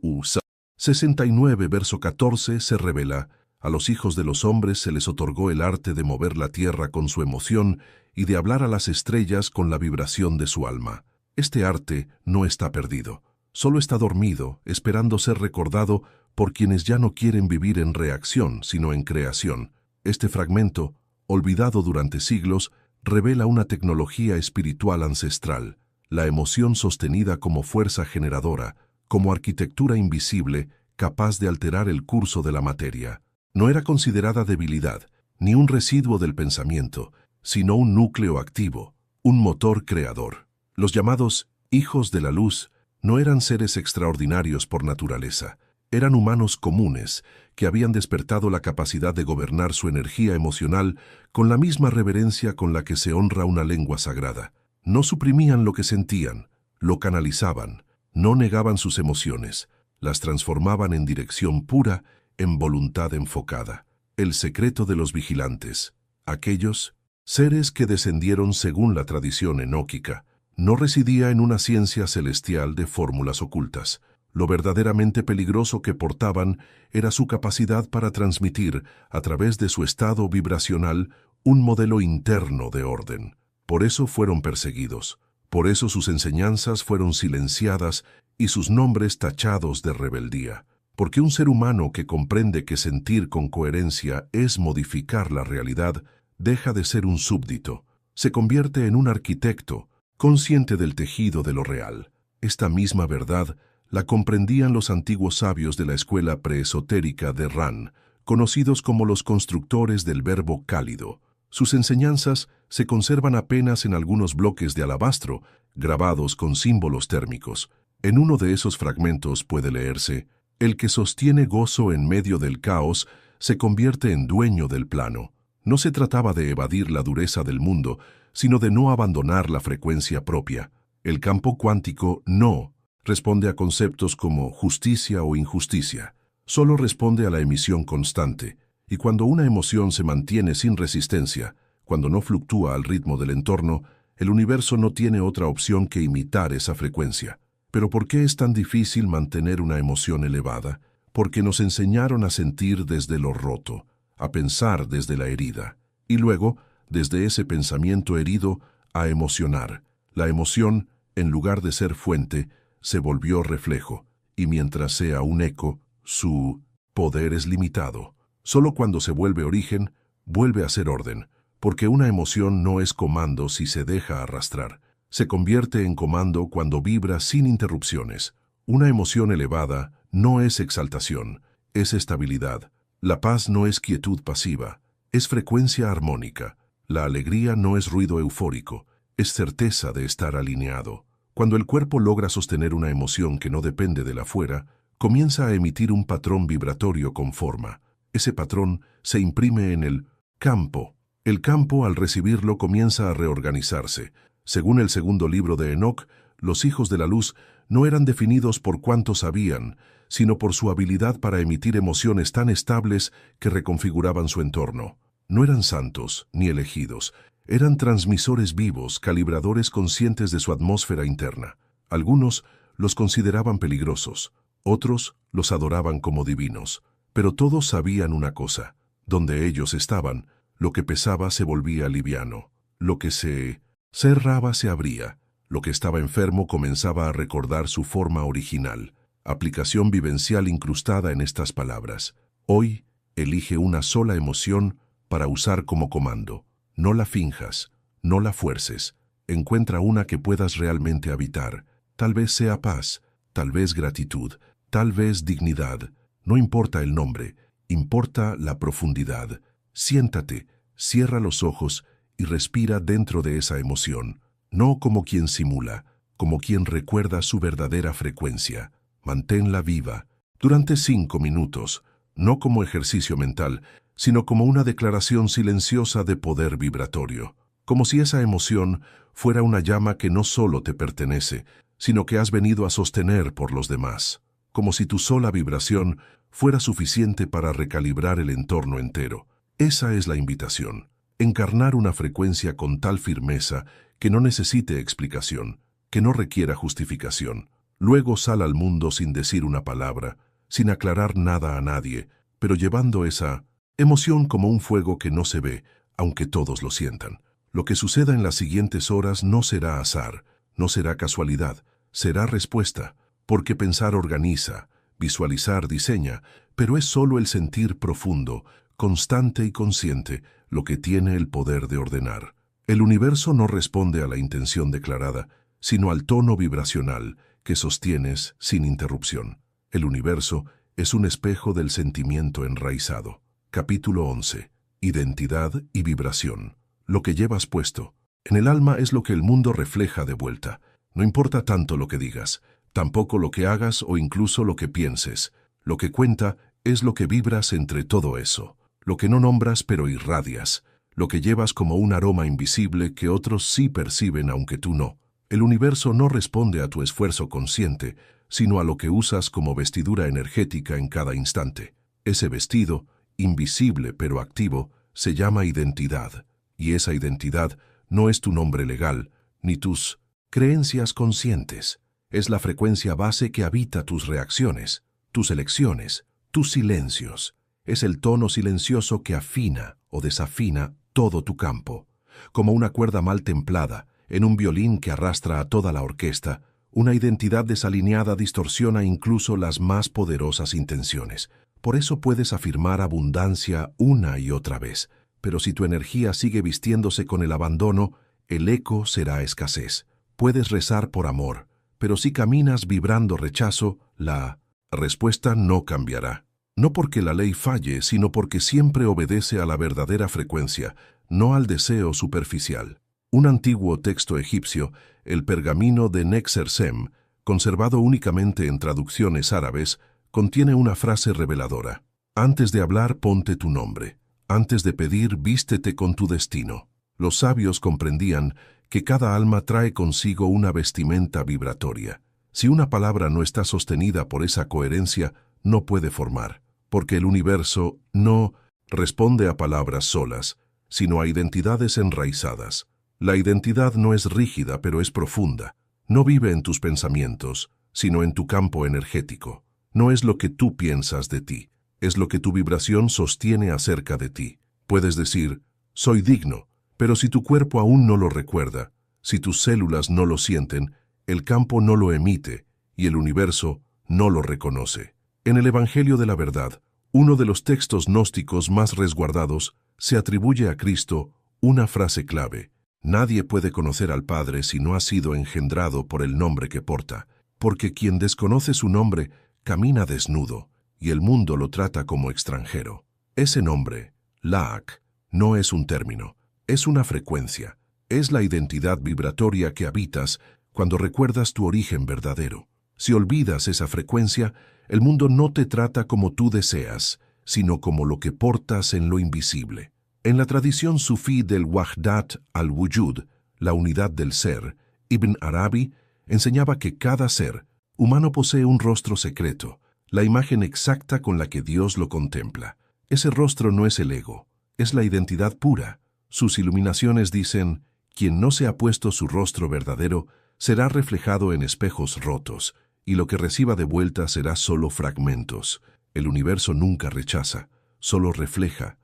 [SPEAKER 1] 69, verso 14, se revela: A los hijos de los hombres se les otorgó el arte de mover la tierra con su emoción y de hablar a las estrellas con la vibración de su alma. Este arte no está perdido, solo está dormido, esperando ser recordado por quienes ya no quieren vivir en reacción, sino en creación. Este fragmento, olvidado durante siglos, revela una tecnología espiritual ancestral, la emoción sostenida como fuerza generadora, como arquitectura invisible, capaz de alterar el curso de la materia. No era considerada debilidad, ni un residuo del pensamiento, sino un núcleo activo, un motor creador. Los llamados hijos de la luz no eran seres extraordinarios por naturaleza, eran humanos comunes que habían despertado la capacidad de gobernar su energía emocional con la misma reverencia con la que se honra una lengua sagrada. No suprimían lo que sentían, lo canalizaban, no negaban sus emociones, las transformaban en dirección pura, en voluntad enfocada. El secreto de los vigilantes, aquellos seres que descendieron según la tradición enóquica, no residía en una ciencia celestial de fórmulas ocultas. Lo verdaderamente peligroso que portaban era su capacidad para transmitir, a través de su estado vibracional, un modelo interno de orden. Por eso fueron perseguidos, por eso sus enseñanzas fueron silenciadas y sus nombres tachados de rebeldía. Porque un ser humano que comprende que sentir con coherencia es modificar la realidad, deja de ser un súbdito, se convierte en un arquitecto, consciente del tejido de lo real. Esta misma verdad la comprendían los antiguos sabios de la escuela preesotérica de Ran, conocidos como los constructores del verbo cálido. Sus enseñanzas se conservan apenas en algunos bloques de alabastro, grabados con símbolos térmicos. En uno de esos fragmentos puede leerse: el que sostiene gozo en medio del caos se convierte en dueño del plano. No se trataba de evadir la dureza del mundo, sino de no abandonar la frecuencia propia. El campo cuántico no responde a conceptos como justicia o injusticia. Solo responde a la emisión constante. Y cuando una emoción se mantiene sin resistencia, cuando no fluctúa al ritmo del entorno, el universo no tiene otra opción que imitar esa frecuencia. ¿Pero por qué es tan difícil mantener una emoción elevada? Porque nos enseñaron a sentir desde lo roto, a pensar desde la herida, y luego, desde ese pensamiento herido, a emocionar. La emoción, en lugar de ser fuente, se volvió reflejo, y mientras sea un eco, su poder es limitado. Solo cuando se vuelve origen, vuelve a ser orden, porque una emoción no es comando si se deja arrastrar. Se convierte en comando cuando vibra sin interrupciones. Una emoción elevada no es exaltación, es estabilidad. La paz no es quietud pasiva, es frecuencia armónica. La alegría no es ruido eufórico, es certeza de estar alineado. Cuando el cuerpo logra sostener una emoción que no depende de la afuera, comienza a emitir un patrón vibratorio con forma. Ese patrón se imprime en el campo. El campo, al recibirlo, comienza a reorganizarse. Según el segundo libro de Enoc, los hijos de la luz no eran definidos por cuánto sabían, sino por su habilidad para emitir emociones tan estables que reconfiguraban su entorno. No eran santos ni elegidos, eran transmisores vivos, calibradores conscientes de su atmósfera interna. Algunos los consideraban peligrosos, otros los adoraban como divinos, pero todos sabían una cosa: donde ellos estaban, lo que pesaba se volvía liviano, lo que se cerraba se abría, lo que estaba enfermo comenzaba a recordar su forma original. Aplicación vivencial incrustada en estas palabras. Hoy, elige una sola emoción para usar como comando. No la finjas, no la fuerces. Encuentra una que puedas realmente habitar. Tal vez sea paz, tal vez gratitud, tal vez dignidad. No importa el nombre, importa la profundidad. Siéntate, cierra los ojos y respira dentro de esa emoción, no como quien simula, como quien recuerda su verdadera frecuencia. Manténla viva durante 5 minutos, no como ejercicio mental, sino como una declaración silenciosa de poder vibratorio, como si esa emoción fuera una llama que no solo te pertenece, sino que has venido a sostener por los demás, como si tu sola vibración fuera suficiente para recalibrar el entorno entero. Esa es la invitación. Encarnar una frecuencia con tal firmeza que no necesite explicación, que no requiera justificación. Luego sal al mundo sin decir una palabra, sin aclarar nada a nadie, pero llevando esa Emoción como un fuego que no se ve, aunque todos lo sientan. Lo que suceda en las siguientes horas no será azar, no será casualidad, será respuesta, porque pensar organiza, visualizar diseña, pero es solo el sentir profundo, constante y consciente, lo que tiene el poder de ordenar. El universo no responde a la intención declarada, sino al tono vibracional que sostienes sin interrupción. El universo es un espejo del sentimiento enraizado. Capítulo 11. Identidad y vibración. Lo que llevas puesto. En el alma es lo que el mundo refleja de vuelta. No importa tanto lo que digas, tampoco lo que hagas o incluso lo que pienses. Lo que cuenta es lo que vibras entre todo eso. Lo que no nombras pero irradias. Lo que llevas como un aroma invisible que otros sí perciben aunque tú no. El universo no responde a tu esfuerzo consciente, sino a lo que usas como vestidura energética en cada instante. Ese vestido, invisible pero activo, se llama identidad. Y esa identidad no es tu nombre legal, ni tus creencias conscientes. Es la frecuencia base que habita tus reacciones, tus elecciones, tus silencios. Es el tono silencioso que afina o desafina todo tu campo. Como una cuerda mal templada, en un violín que arrastra a toda la orquesta, una identidad desalineada distorsiona incluso las más poderosas intenciones. Por eso puedes afirmar abundancia una y otra vez, pero si tu energía sigue vistiéndose con el abandono, el eco será escasez. Puedes rezar por amor, pero si caminas vibrando rechazo, la respuesta no cambiará. No porque la ley falle, sino porque siempre obedece a la verdadera frecuencia, no al deseo superficial. Un antiguo texto egipcio, el pergamino de Nex-Ercem, conservado únicamente en traducciones árabes, contiene una frase reveladora. Antes de hablar, ponte tu nombre. Antes de pedir, vístete con tu destino. Los sabios comprendían que cada alma trae consigo una vestimenta vibratoria. Si una palabra no está sostenida por esa coherencia, no puede formar, porque el universo no responde a palabras solas, sino a identidades enraizadas. La identidad no es rígida, pero es profunda. No vive en tus pensamientos, sino en tu campo energético. No es lo que tú piensas de ti, es lo que tu vibración sostiene acerca de ti. Puedes decir, soy digno, pero si tu cuerpo aún no lo recuerda, si tus células no lo sienten, el campo no lo emite y el universo no lo reconoce. En el Evangelio de la Verdad, uno de los textos gnósticos más resguardados, se atribuye a Cristo una frase clave. Nadie puede conocer al Padre si no ha sido engendrado por el nombre que porta, porque quien desconoce su nombre camina desnudo, y el mundo lo trata como extranjero. Ese nombre, Laak, no es un término, es una frecuencia, es la identidad vibratoria que habitas cuando recuerdas tu origen verdadero. Si olvidas esa frecuencia, el mundo no te trata como tú deseas, sino como lo que portas en lo invisible. En la tradición sufí del Wahdat al-Wujud, la unidad del ser, Ibn Arabi enseñaba que cada ser humano posee un rostro secreto, la imagen exacta con la que Dios lo contempla. Ese rostro no es el ego, es la identidad pura. Sus iluminaciones dicen, quien no se ha puesto su rostro verdadero será reflejado en espejos rotos, y lo que reciba de vuelta será solo fragmentos. El universo nunca rechaza, solo refleja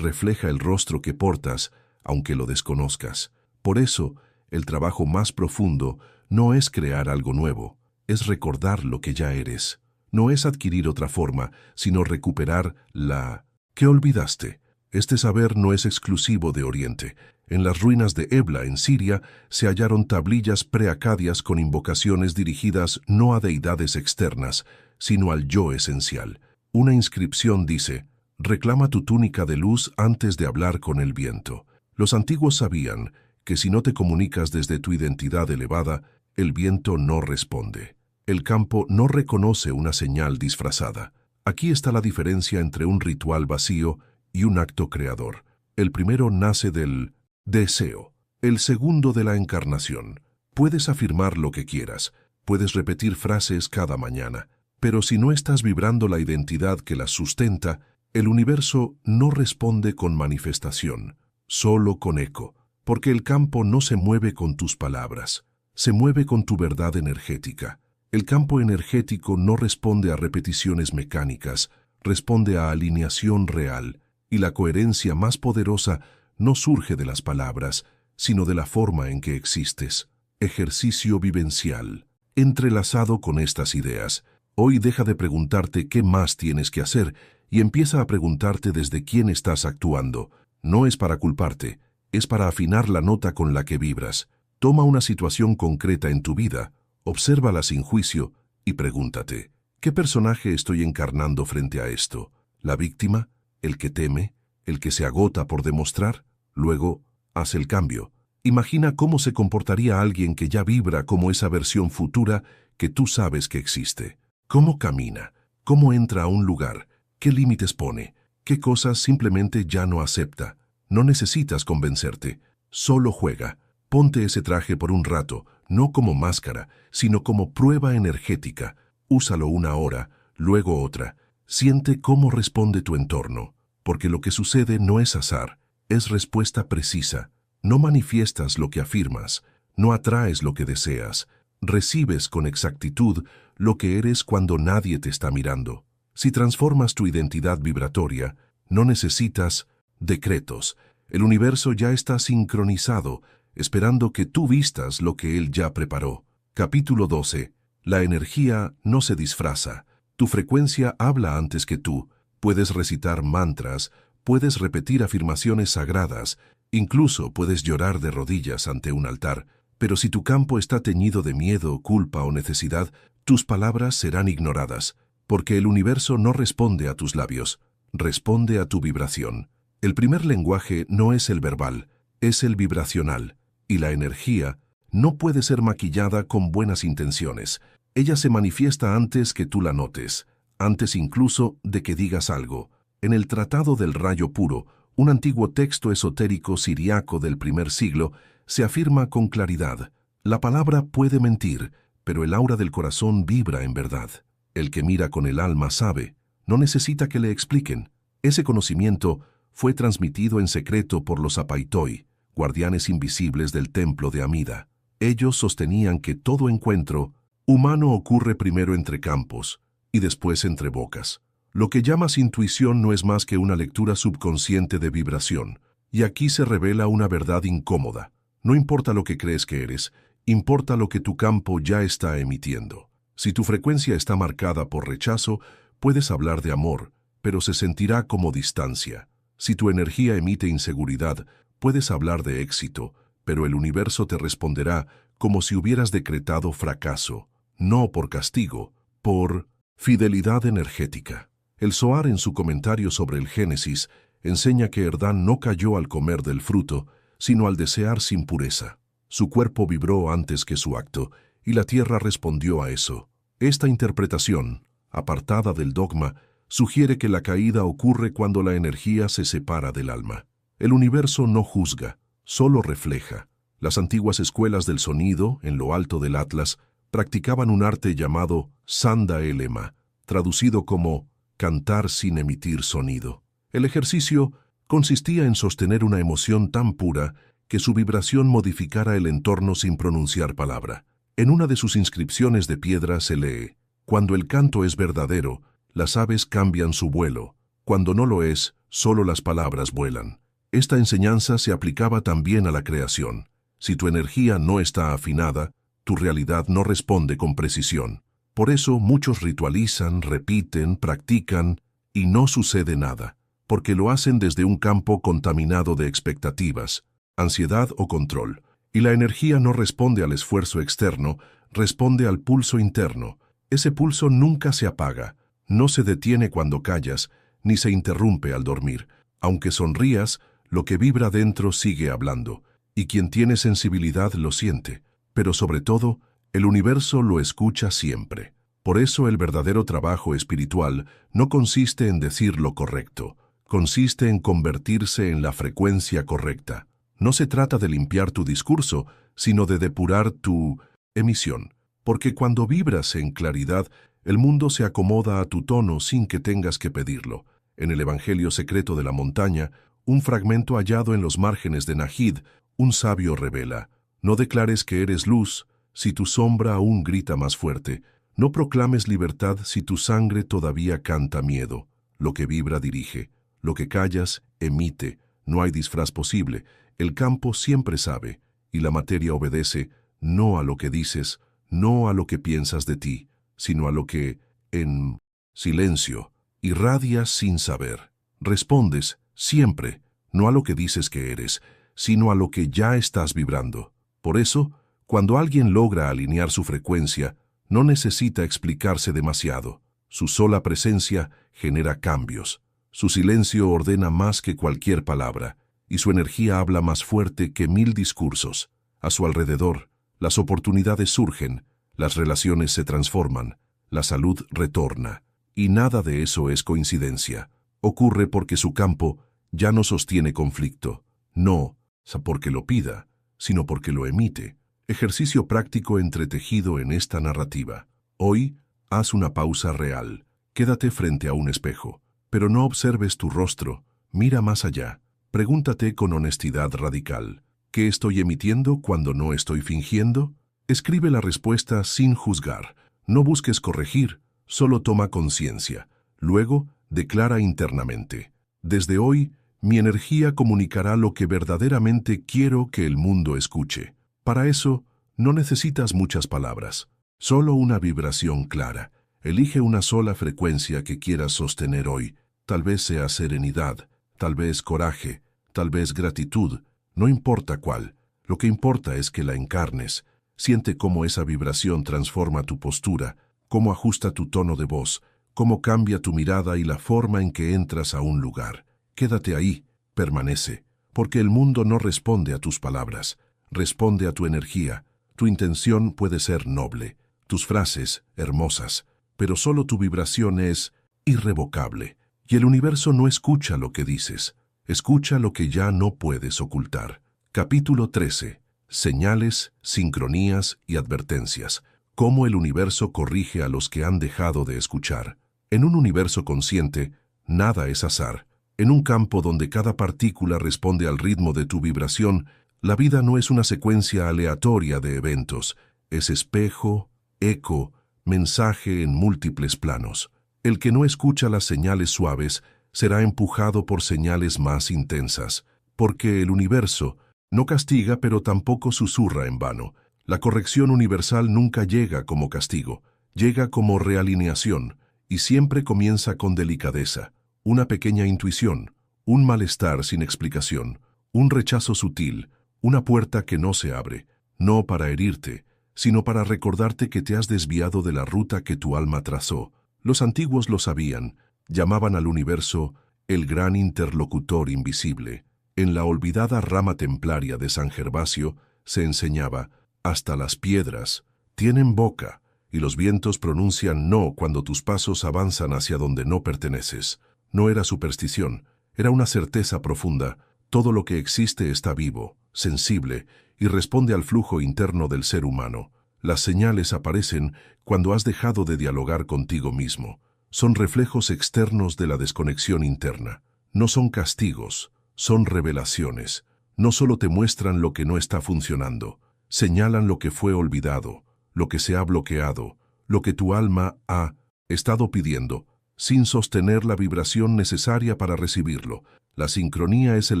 [SPEAKER 1] el rostro que portas, aunque lo desconozcas. Por eso, el trabajo más profundo no es crear algo nuevo, es recordar lo que ya eres. No es adquirir otra forma, sino recuperar la que olvidaste. Este saber no es exclusivo de Oriente. En las ruinas de Ebla, en Siria, se hallaron tablillas preacadias con invocaciones dirigidas no a deidades externas, sino al yo esencial. Una inscripción dice, reclama tu túnica de luz antes de hablar con el viento. Los antiguos sabían que si no te comunicas desde tu identidad elevada, el viento no responde. El campo no reconoce una señal disfrazada. Aquí está la diferencia entre un ritual vacío y un acto creador. El primero nace del deseo, el segundo de la encarnación. Puedes afirmar lo que quieras, puedes repetir frases cada mañana, pero si no estás vibrando la identidad que las sustenta, el universo no responde con manifestación, solo con eco, porque el campo no se mueve con tus palabras, se mueve con tu verdad energética. El campo energético no responde a repeticiones mecánicas, responde a alineación real, Y la coherencia más poderosa no surge de las palabras, sino de la forma en que existes. Ejercicio vivencial. Entrelazado con estas ideas, hoy deja de preguntarte qué más tienes que hacer y empieza a preguntarte desde quién estás actuando. No es para culparte, es para afinar la nota con la que vibras. Toma una situación concreta en tu vida, obsérvala sin juicio y pregúntate, ¿qué personaje estoy encarnando frente a esto? ¿La víctima? ¿El que teme? ¿El que se agota por demostrar? Luego, haz el cambio. Imagina cómo se comportaría alguien que ya vibra como esa versión futura que tú sabes que existe. ¿Cómo camina? ¿Cómo entra a un lugar? ¿Qué límites pone? ¿Qué cosas simplemente ya no acepta? No necesitas convencerte. Solo juega. Ponte ese traje por un rato, no como máscara, sino como prueba energética. Úsalo una hora, luego otra. Siente cómo responde tu entorno, porque lo que sucede no es azar, es respuesta precisa. No manifiestas lo que afirmas, no atraes lo que deseas, recibes con exactitud lo que eres cuando nadie te está mirando. Si transformas tu identidad vibratoria, no necesitas decretos. El universo ya está sincronizado, esperando que tú vistas lo que él ya preparó. Capítulo 12. La energía no se disfraza. Tu frecuencia habla antes que tú. Puedes recitar mantras, puedes repetir afirmaciones sagradas, incluso puedes llorar de rodillas ante un altar, pero si tu campo está teñido de miedo, culpa o necesidad, tus palabras serán ignoradas, porque el universo no responde a tus labios, responde a tu vibración. El primer lenguaje no es el verbal, es el vibracional, y la energía no puede ser maquillada con buenas intenciones. Ella se manifiesta antes que tú la notes, antes incluso de que digas algo. En el Tratado del Rayo Puro, un antiguo texto esotérico siriaco del primer siglo, se afirma con claridad: la palabra puede mentir, pero el aura del corazón vibra en verdad. El que mira con el alma sabe, no necesita que le expliquen. Ese conocimiento fue transmitido en secreto por los apaitoi, guardianes invisibles del templo de Amida. Ellos sostenían que todo encuentro humano ocurre primero entre campos y después entre bocas. Lo que llamas intuición no es más que una lectura subconsciente de vibración, y aquí se revela una verdad incómoda. No importa lo que crees que eres, importa lo que tu campo ya está emitiendo. Si tu frecuencia está marcada por rechazo, puedes hablar de amor, pero se sentirá como distancia. Si tu energía emite inseguridad, puedes hablar de éxito, pero el universo te responderá como si hubieras decretado fracaso, no por castigo, por fidelidad energética. El Zohar, en su comentario sobre el Génesis, enseña que Erdán no cayó al comer del fruto, sino al desear sin pureza. Su cuerpo vibró antes que su acto, y la tierra respondió a eso. Esta interpretación, apartada del dogma, sugiere que la caída ocurre cuando la energía se separa del alma. El universo no juzga, solo refleja. Las antiguas escuelas del sonido, en lo alto del Atlas, practicaban un arte llamado Sanda Elema, traducido como cantar sin emitir sonido. El ejercicio consistía en sostener una emoción tan pura que su vibración modificara el entorno sin pronunciar palabra. En una de sus inscripciones de piedra se lee: cuando el canto es verdadero, las aves cambian su vuelo. Cuando no lo es, solo las palabras vuelan. Esta enseñanza se aplicaba también a la creación. Si tu energía no está afinada, tu realidad no responde con precisión. Por eso muchos ritualizan, repiten, practican y no sucede nada, porque lo hacen desde un campo contaminado de expectativas, ansiedad o control. Y la energía no responde al esfuerzo externo, responde al pulso interno. Ese pulso nunca se apaga, no se detiene cuando callas, ni se interrumpe al dormir. Aunque sonrías, lo que vibra dentro sigue hablando, y quien tiene sensibilidad lo siente. Pero sobre todo, el universo lo escucha siempre. Por eso el verdadero trabajo espiritual no consiste en decir lo correcto, consiste en convertirse en la frecuencia correcta. No se trata de limpiar tu discurso, sino de depurar tu emisión. Porque cuando vibras en claridad, el mundo se acomoda a tu tono sin que tengas que pedirlo. En el Evangelio secreto de la montaña, un fragmento hallado en los márgenes de Nahid, un sabio revela: no declares que eres luz si tu sombra aún grita más fuerte. No proclames libertad si tu sangre todavía canta miedo. Lo que vibra dirige, Lo que callas, emite. No hay disfraz posible. El campo siempre sabe, y la materia obedece, no a lo que dices, no a lo que piensas de ti, sino a lo que, en silencio, irradias sin saber. Respondes, siempre, no a lo que dices que eres, sino a lo que ya estás vibrando. Por eso, cuando alguien logra alinear su frecuencia, no necesita explicarse demasiado. Su sola presencia genera cambios. Su silencio ordena más que cualquier palabra, y su energía habla más fuerte que 1000 discursos. A su alrededor, las oportunidades surgen, las relaciones se transforman, la salud retorna, y nada de eso es coincidencia. Ocurre porque su campo ya no sostiene conflicto, no porque lo pida, sino porque lo emite. Ejercicio práctico entretejido en esta narrativa. Hoy, haz una pausa real. Quédate frente a un espejo, pero no observes tu rostro. Mira más allá. Pregúntate con honestidad radical. ¿Qué estoy emitiendo cuando no estoy fingiendo? Escribe la respuesta sin juzgar. No busques corregir, solo toma conciencia. Luego, declara internamente. Desde hoy, mi energía comunicará lo que verdaderamente quiero que el mundo escuche. Para eso, no necesitas muchas palabras, solo una vibración clara. Elige una sola frecuencia que quieras sostener hoy. Tal vez sea serenidad, tal vez coraje, tal vez gratitud, no importa cuál. Lo que importa es que la encarnes. Siente cómo esa vibración transforma tu postura, cómo ajusta tu tono de voz, cómo cambia tu mirada y la forma en que entras a un lugar. Quédate ahí, permanece, porque el mundo no responde a tus palabras, responde a tu energía. Tu intención puede ser noble, tus frases hermosas, pero solo tu vibración es irrevocable. Y el universo no escucha lo que dices, escucha lo que ya no puedes ocultar. Capítulo 13. Señales, sincronías y advertencias. Cómo el universo corrige a los que han dejado de escuchar. En un universo consciente, nada es azar. En un campo donde cada partícula responde al ritmo de tu vibración, la vida no es una secuencia aleatoria de eventos, es espejo, eco, mensaje en múltiples planos. El que no escucha las señales suaves será empujado por señales más intensas, porque el universo no castiga pero tampoco susurra en vano. La corrección universal nunca llega como castigo, llega como realineación, y siempre comienza con delicadeza. Una pequeña intuición, un malestar sin explicación, un rechazo sutil, una puerta que no se abre, no para herirte, sino para recordarte que te has desviado de la ruta que tu alma trazó. Los antiguos lo sabían, llamaban al universo el gran interlocutor invisible. En la olvidada rama templaria de San Gervasio se enseñaba, hasta las piedras tienen boca, y los vientos pronuncian no cuando tus pasos avanzan hacia donde no perteneces. No era superstición, era una certeza profunda. Todo lo que existe está vivo, sensible, y responde al flujo interno del ser humano. Las señales aparecen cuando has dejado de dialogar contigo mismo. Son reflejos externos de la desconexión interna. No son castigos, son revelaciones. No solo te muestran lo que no está funcionando, señalan lo que fue olvidado, lo que se ha bloqueado, lo que tu alma ha estado pidiendo, sin sostener la vibración necesaria para recibirlo. La sincronía es el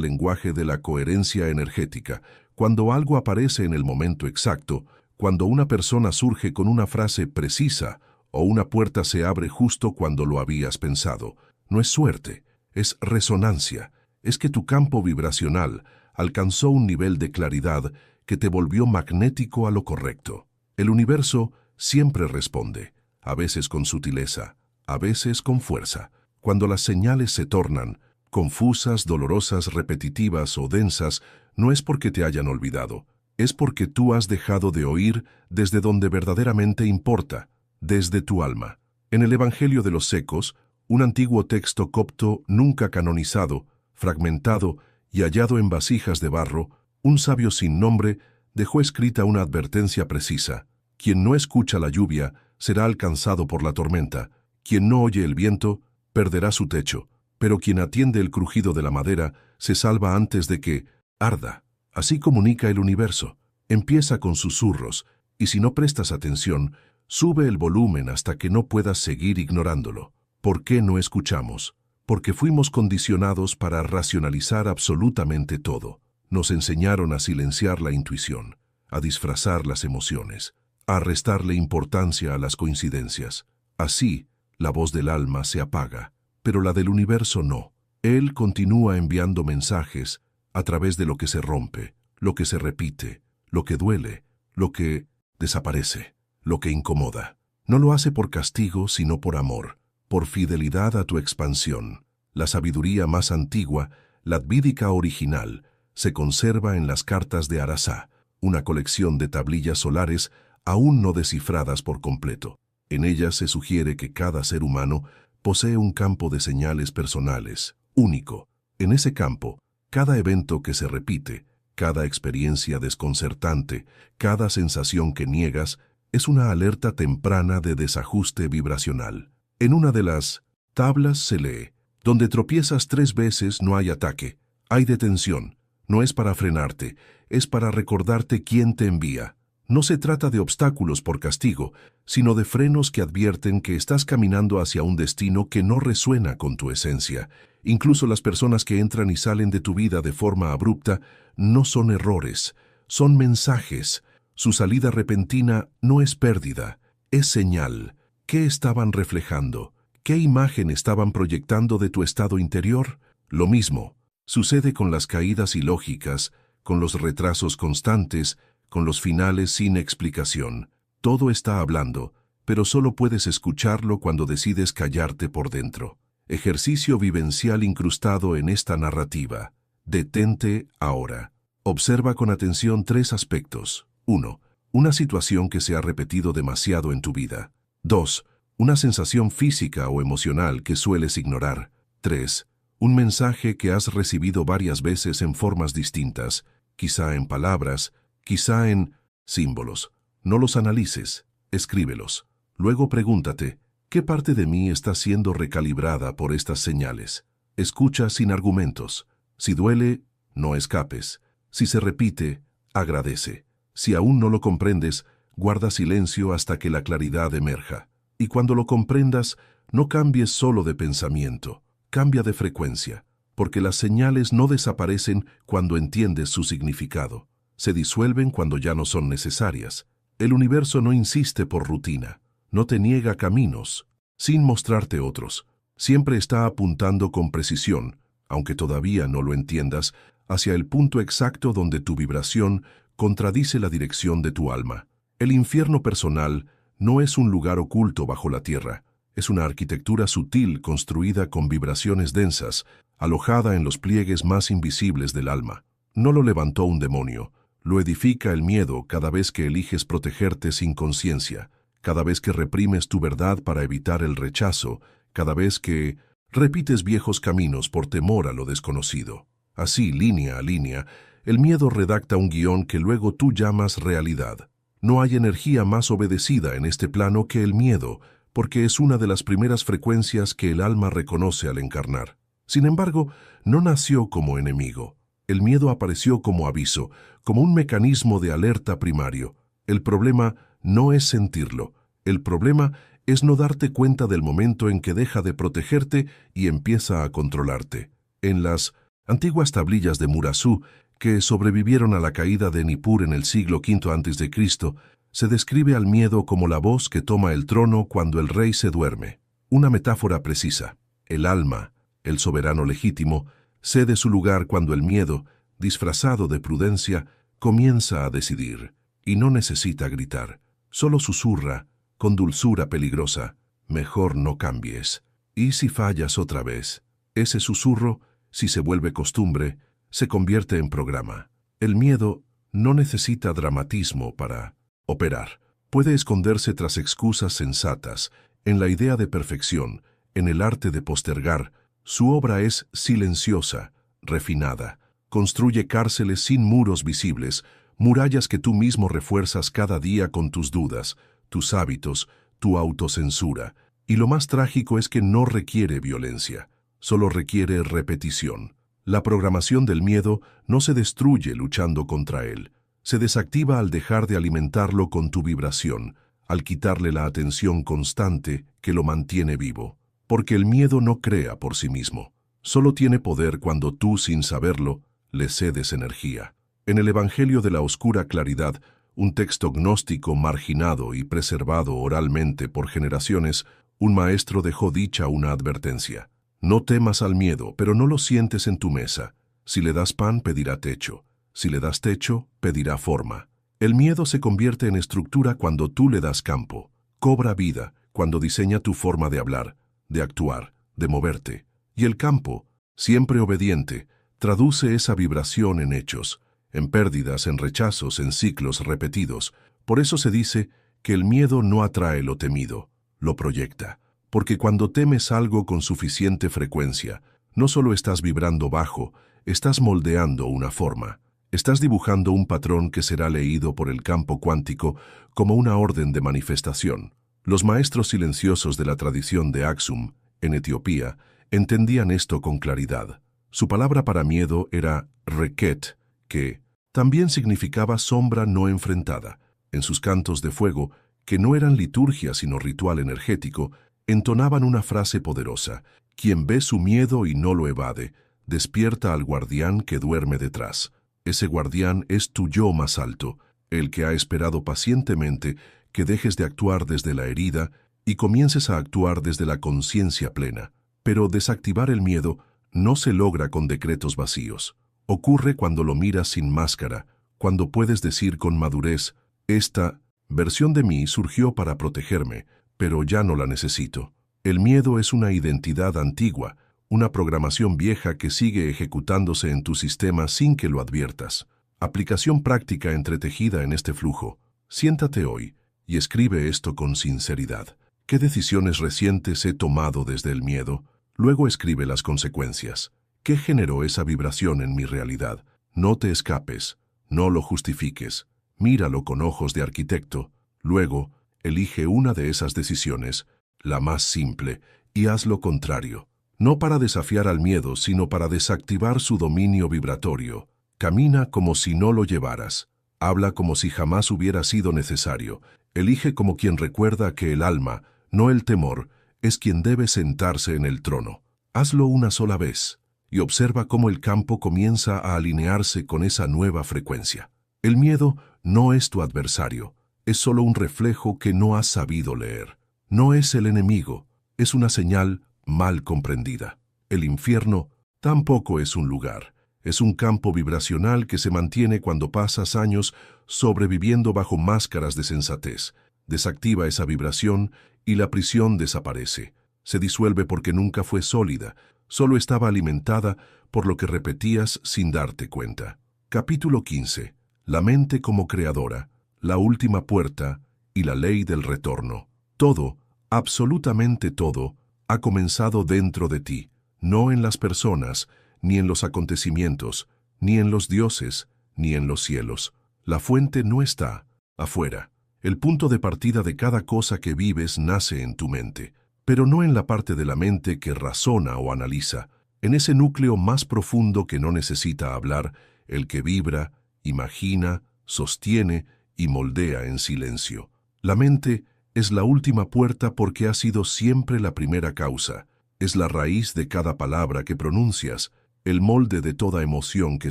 [SPEAKER 1] lenguaje de la coherencia energética. Cuando algo aparece en el momento exacto, cuando una persona surge con una frase precisa o una puerta se abre justo cuando lo habías pensado, no es suerte, es resonancia. Es que tu campo vibracional alcanzó un nivel de claridad que te volvió magnético a lo correcto. El universo siempre responde, a veces con sutileza, a veces con fuerza. Cuando las señales se tornan confusas, dolorosas, repetitivas o densas, no es porque te hayan olvidado, es porque tú has dejado de oír desde donde verdaderamente importa, desde tu alma. En el Evangelio de los Secos, un antiguo texto copto nunca canonizado, fragmentado y hallado en vasijas de barro, un sabio sin nombre dejó escrita una advertencia precisa. Quien no escucha la lluvia será alcanzado por la tormenta. Quien no oye el viento perderá su techo, pero quien atiende el crujido de la madera se salva antes de que arda. Así comunica el universo. Empieza con susurros, y si no prestas atención, sube el volumen hasta que no puedas seguir ignorándolo. ¿Por qué no escuchamos? porque fuimos condicionados para racionalizar absolutamente todo. Nos enseñaron a silenciar la intuición, a disfrazar las emociones, a restarle importancia a las coincidencias. Así, la voz del alma se apaga, pero la del universo no. Él continúa enviando mensajes a través de lo que se rompe, lo que se repite, lo que duele, lo que desaparece, lo que incomoda. No lo hace por castigo, sino por amor, por fidelidad a tu expansión. La sabiduría más antigua, la Advídica original, se conserva en las cartas de Arasá, una colección de tablillas solares aún no descifradas por completo. En ellas se sugiere que cada ser humano posee un campo de señales personales, único. En ese campo, cada evento que se repite, cada experiencia desconcertante, cada sensación que niegas, es una alerta temprana de desajuste vibracional. En una de las tablas se lee: donde tropiezas 3 veces no hay ataque, hay detención. No es para frenarte, es para recordarte quién te envía. No se trata de obstáculos por castigo, sino de frenos que advierten que estás caminando hacia un destino que no resuena con tu esencia. Incluso las personas que entran y salen de tu vida de forma abrupta no son errores, son mensajes. Su salida repentina no es pérdida, es señal. ¿Qué estaban reflejando? ¿Qué imagen estaban proyectando de tu estado interior? Lo mismo sucede con las caídas ilógicas, con los retrasos constantes, con los finales sin explicación. Todo está hablando, pero solo puedes escucharlo cuando decides callarte por dentro. Ejercicio vivencial incrustado en esta narrativa. Detente ahora. Observa con atención 3 aspectos. 1. Una situación que se ha repetido demasiado en tu vida. 2. Una sensación física o emocional que sueles ignorar. 3. Un mensaje que has recibido varias veces en formas distintas, quizá en palabras, quizá en símbolos. No los analices, escríbelos. Luego pregúntate, ¿qué parte de mí está siendo recalibrada por estas señales? Escucha sin argumentos. Si duele, no escapes. Si se repite, agradece. Si aún no lo comprendes, guarda silencio hasta que la claridad emerja. Y cuando lo comprendas, no cambies solo de pensamiento, cambia de frecuencia, porque las señales no desaparecen cuando entiendes su significado. Se disuelven cuando ya no son necesarias. El universo no insiste por rutina, no te niega caminos, sin mostrarte otros. Siempre está apuntando con precisión, aunque todavía no lo entiendas, hacia el punto exacto donde tu vibración contradice la dirección de tu alma. El infierno personal no es un lugar oculto bajo la tierra, es una arquitectura sutil construida con vibraciones densas, alojada en los pliegues más invisibles del alma. No lo levantó un demonio, lo edifica el miedo cada vez que eliges protegerte sin conciencia, cada vez que reprimes tu verdad para evitar el rechazo, cada vez que repites viejos caminos por temor a lo desconocido. Así, línea a línea, el miedo redacta un guión que luego tú llamas realidad. No hay energía más obedecida en este plano que el miedo, porque es una de las primeras frecuencias que el alma reconoce al encarnar. Sin embargo, no nació como enemigo. El miedo apareció como aviso, como un mecanismo de alerta primario. El problema no es sentirlo. El problema es no darte cuenta del momento en que deja de protegerte y empieza a controlarte. En las antiguas tablillas de Murasú, que sobrevivieron a la caída de Nippur en el siglo V a.C., se describe al miedo como la voz que toma el trono cuando el rey se duerme. Una metáfora precisa. El alma, el soberano legítimo, cede su lugar cuando el miedo, disfrazado de prudencia, comienza a decidir, y no necesita gritar. Solo susurra, con dulzura peligrosa, mejor no cambies. ¿Y si fallas otra vez? Ese susurro, si se vuelve costumbre, se convierte en programa. El miedo no necesita dramatismo para operar. Puede esconderse tras excusas sensatas, en la idea de perfección, en el arte de postergar. Su obra es silenciosa, refinada. Construye cárceles sin muros visibles, murallas que tú mismo refuerzas cada día con tus dudas, tus hábitos, tu autocensura. Y lo más trágico es que no requiere violencia, solo requiere repetición. La programación del miedo no se destruye luchando contra él. Se desactiva al dejar de alimentarlo con tu vibración, al quitarle la atención constante que lo mantiene vivo. porque el miedo no crea por sí mismo. Solo tiene poder cuando tú, sin saberlo, le cedes energía. En el Evangelio de la Oscura Claridad, un texto gnóstico marginado y preservado oralmente por generaciones, un maestro dejó dicha una advertencia. No temas al miedo, pero no lo sientes en tu mesa. Si le das pan, pedirá techo. Si le das techo, pedirá forma. El miedo se convierte en estructura cuando tú le das campo. Cobra vida cuando diseña tu forma de hablar, de actuar, de moverte. Y el campo, siempre obediente, traduce esa vibración en hechos, en pérdidas, en rechazos, en ciclos repetidos. Por eso se dice que el miedo no atrae lo temido, lo proyecta. Porque cuando temes algo con suficiente frecuencia, no solo estás vibrando bajo, estás moldeando una forma. Estás dibujando un patrón que será leído por el campo cuántico como una orden de manifestación. Los maestros silenciosos de la tradición de Aksum, en Etiopía, entendían esto con claridad. Su palabra para miedo era reket, que también significaba sombra no enfrentada. En sus cantos de fuego, que no eran liturgia sino ritual energético, entonaban una frase poderosa: quien ve su miedo y no lo evade, despierta al guardián que duerme detrás. Ese guardián es tu yo más alto, el que ha esperado pacientemente que dejes de actuar desde la herida y comiences a actuar desde la conciencia plena. Pero desactivar el miedo no se logra con decretos vacíos. Ocurre cuando lo miras sin máscara, cuando puedes decir con madurez: esta versión de mí surgió para protegerme, pero ya no la necesito. El miedo es una identidad antigua, una programación vieja que sigue ejecutándose en tu sistema sin que lo adviertas. Aplicación práctica entretejida en este flujo. Siéntate hoy y escribe esto con sinceridad. ¿Qué decisiones recientes he tomado desde el miedo? Luego escribe las consecuencias. ¿Qué generó esa vibración en mi realidad? No te escapes, no lo justifiques. Míralo con ojos de arquitecto. Luego, elige una de esas decisiones, la más simple, y haz lo contrario. No para desafiar al miedo, sino para desactivar su dominio vibratorio. Camina como si no lo llevaras. Habla como si jamás hubiera sido necesario. Elige como quien recuerda que el alma, no el temor, es quien debe sentarse en el trono. Hazlo una sola vez y observa cómo el campo comienza a alinearse con esa nueva frecuencia. El miedo no es tu adversario, es solo un reflejo que no has sabido leer. No es el enemigo, es una señal mal comprendida. El infierno tampoco es un lugar, es un campo vibracional que se mantiene cuando pasas años sobreviviendo bajo máscaras de sensatez. Desactiva esa vibración y la prisión desaparece. Se disuelve porque nunca fue sólida, solo estaba alimentada por lo que repetías sin darte cuenta. Capítulo 15. La mente como creadora, la última puerta y la ley del retorno. Todo, absolutamente todo, ha comenzado dentro de ti, no en las personas, ni en los acontecimientos, ni en los dioses, ni en los cielos. La fuente no está afuera. El punto de partida de cada cosa que vives nace en tu mente, pero no en la parte de la mente que razona o analiza, en ese núcleo más profundo que no necesita hablar, el que vibra, imagina, sostiene y moldea en silencio. La mente es la última puerta porque ha sido siempre la primera causa, es la raíz de cada palabra que pronuncias, el molde de toda emoción que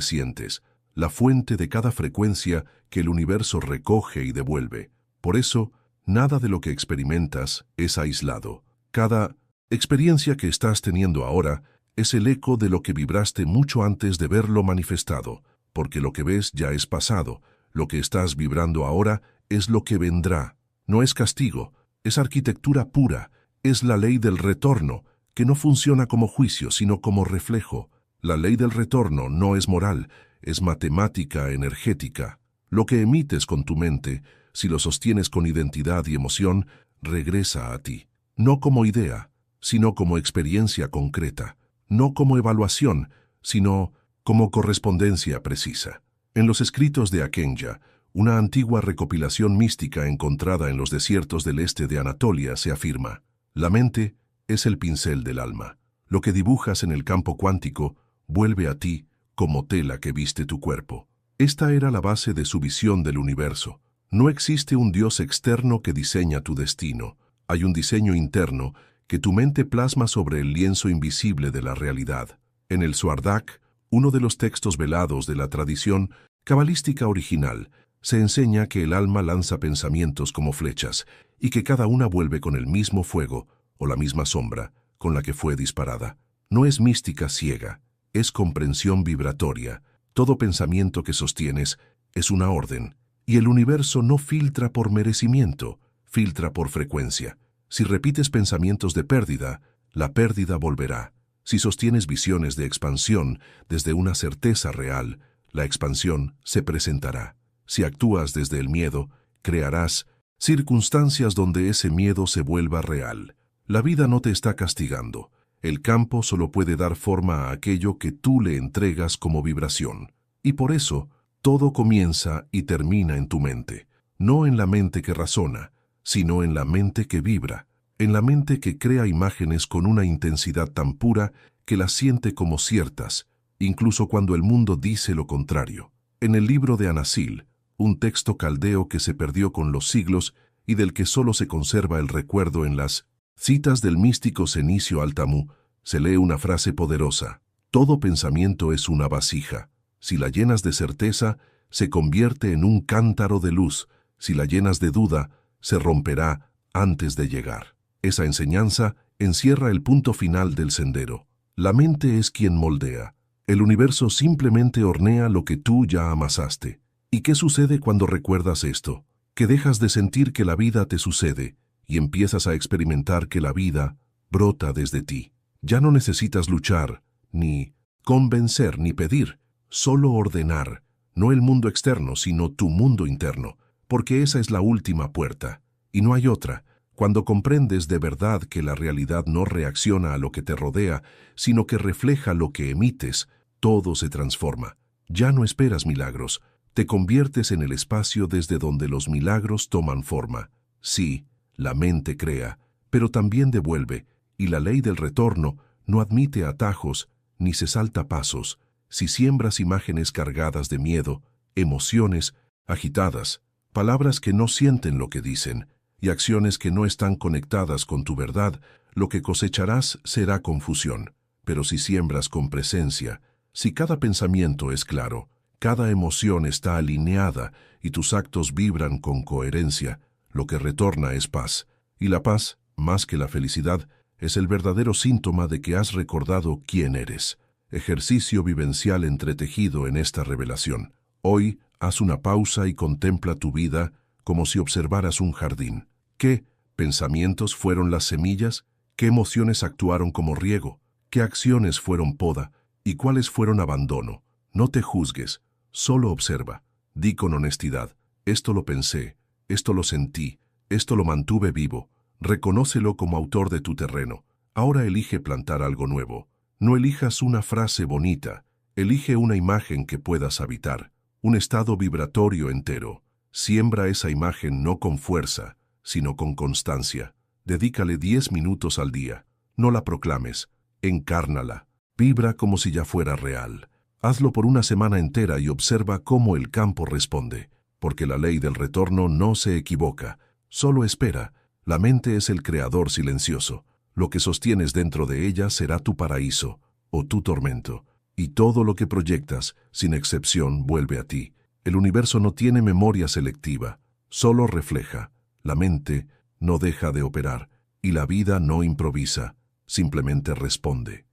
[SPEAKER 1] sientes, la fuente de cada frecuencia que el universo recoge y devuelve. Por eso, nada de lo que experimentas es aislado. Cada experiencia que estás teniendo ahora es el eco de lo que vibraste mucho antes de verlo manifestado, porque lo que ves ya es pasado, lo que estás vibrando ahora es lo que vendrá. No es castigo, es arquitectura pura, es la ley del retorno, que no funciona como juicio, sino como reflejo. La ley del retorno no es moral, es matemática energética. Lo que emites con tu mente, si lo sostienes con identidad y emoción, regresa a ti. No como idea, sino como experiencia concreta. No como evaluación, sino como correspondencia precisa. En los escritos de Akenya, una antigua recopilación mística encontrada en los desiertos del este de Anatolia, se afirma: la mente es el pincel del alma. Lo que dibujas en el campo cuántico vuelve a ti como tela que viste tu cuerpo. Esta era la base de su visión del universo. No existe un Dios externo que diseña tu destino. Hay un diseño interno que tu mente plasma sobre el lienzo invisible de la realidad. En el Suardak, uno de los textos velados de la tradición cabalística original, se enseña que el alma lanza pensamientos como flechas y que cada una vuelve con el mismo fuego o la misma sombra con la que fue disparada. No es mística ciega, es comprensión vibratoria. Todo pensamiento que sostienes es una orden, y el universo no filtra por merecimiento, filtra por frecuencia. Si repites pensamientos de pérdida, la pérdida volverá. Si sostienes visiones de expansión desde una certeza real, la expansión se presentará. Si actúas desde el miedo, crearás circunstancias donde ese miedo se vuelva real. La vida no te está castigando. El campo solo puede dar forma a aquello que tú le entregas como vibración. Y por eso, todo comienza y termina en tu mente. No en la mente que razona, sino en la mente que vibra. En la mente que crea imágenes con una intensidad tan pura que las siente como ciertas, incluso cuando el mundo dice lo contrario. En el libro de Anasil, un texto caldeo que se perdió con los siglos y del que solo se conserva el recuerdo en las citas del místico Cenicio Altamú, se lee una frase poderosa: todo pensamiento es una vasija. Si la llenas de certeza, se convierte en un cántaro de luz. Si la llenas de duda, se romperá antes de llegar. Esa enseñanza encierra el punto final del sendero. La mente es quien moldea. El universo simplemente hornea lo que tú ya amasaste. ¿Y qué sucede cuando recuerdas esto? Que dejas de sentir que la vida te sucede y empiezas a experimentar que la vida brota desde ti. Ya no necesitas luchar, ni convencer, ni pedir, solo ordenar, no el mundo externo, sino tu mundo interno, porque esa es la última puerta, y no hay otra. Cuando comprendes de verdad que la realidad no reacciona a lo que te rodea, sino que refleja lo que emites, todo se transforma. Ya no esperas milagros, te conviertes en el espacio desde donde los milagros toman forma. Sí, la mente crea, pero también devuelve, y la ley del retorno no admite atajos ni se salta pasos. Si siembras imágenes cargadas de miedo, emociones agitadas, palabras que no sienten lo que dicen, y acciones que no están conectadas con tu verdad, lo que cosecharás será confusión. Pero si siembras con presencia, si cada pensamiento es claro, cada emoción está alineada y tus actos vibran con coherencia, lo que retorna es paz. Y la paz, más que la felicidad, es el verdadero síntoma de que has recordado quién eres. Ejercicio vivencial entretejido en esta revelación. Hoy, haz una pausa y contempla tu vida como si observaras un jardín. ¿Qué pensamientos fueron las semillas? ¿Qué emociones actuaron como riego? ¿Qué acciones fueron poda? ¿Y cuáles fueron abandono? No te juzgues, solo observa. Di con honestidad: esto lo pensé, esto lo sentí, esto lo mantuve vivo. Reconócelo como autor de tu terreno. Ahora elige plantar algo nuevo. No elijas una frase bonita, elige una imagen que puedas habitar, un estado vibratorio entero. Siembra esa imagen no con fuerza, sino con constancia. Dedícale 10 minutos al día. No la proclames, encárnala. Vibra como si ya fuera real. Hazlo por una semana entera y observa cómo el campo responde, porque la ley del retorno no se equivoca, solo espera. La mente es el creador silencioso. Lo que sostienes dentro de ella será tu paraíso o tu tormento. Y todo lo que proyectas, sin excepción, vuelve a ti. El universo no tiene memoria selectiva, solo refleja. La mente no deja de operar y la vida no improvisa, simplemente responde.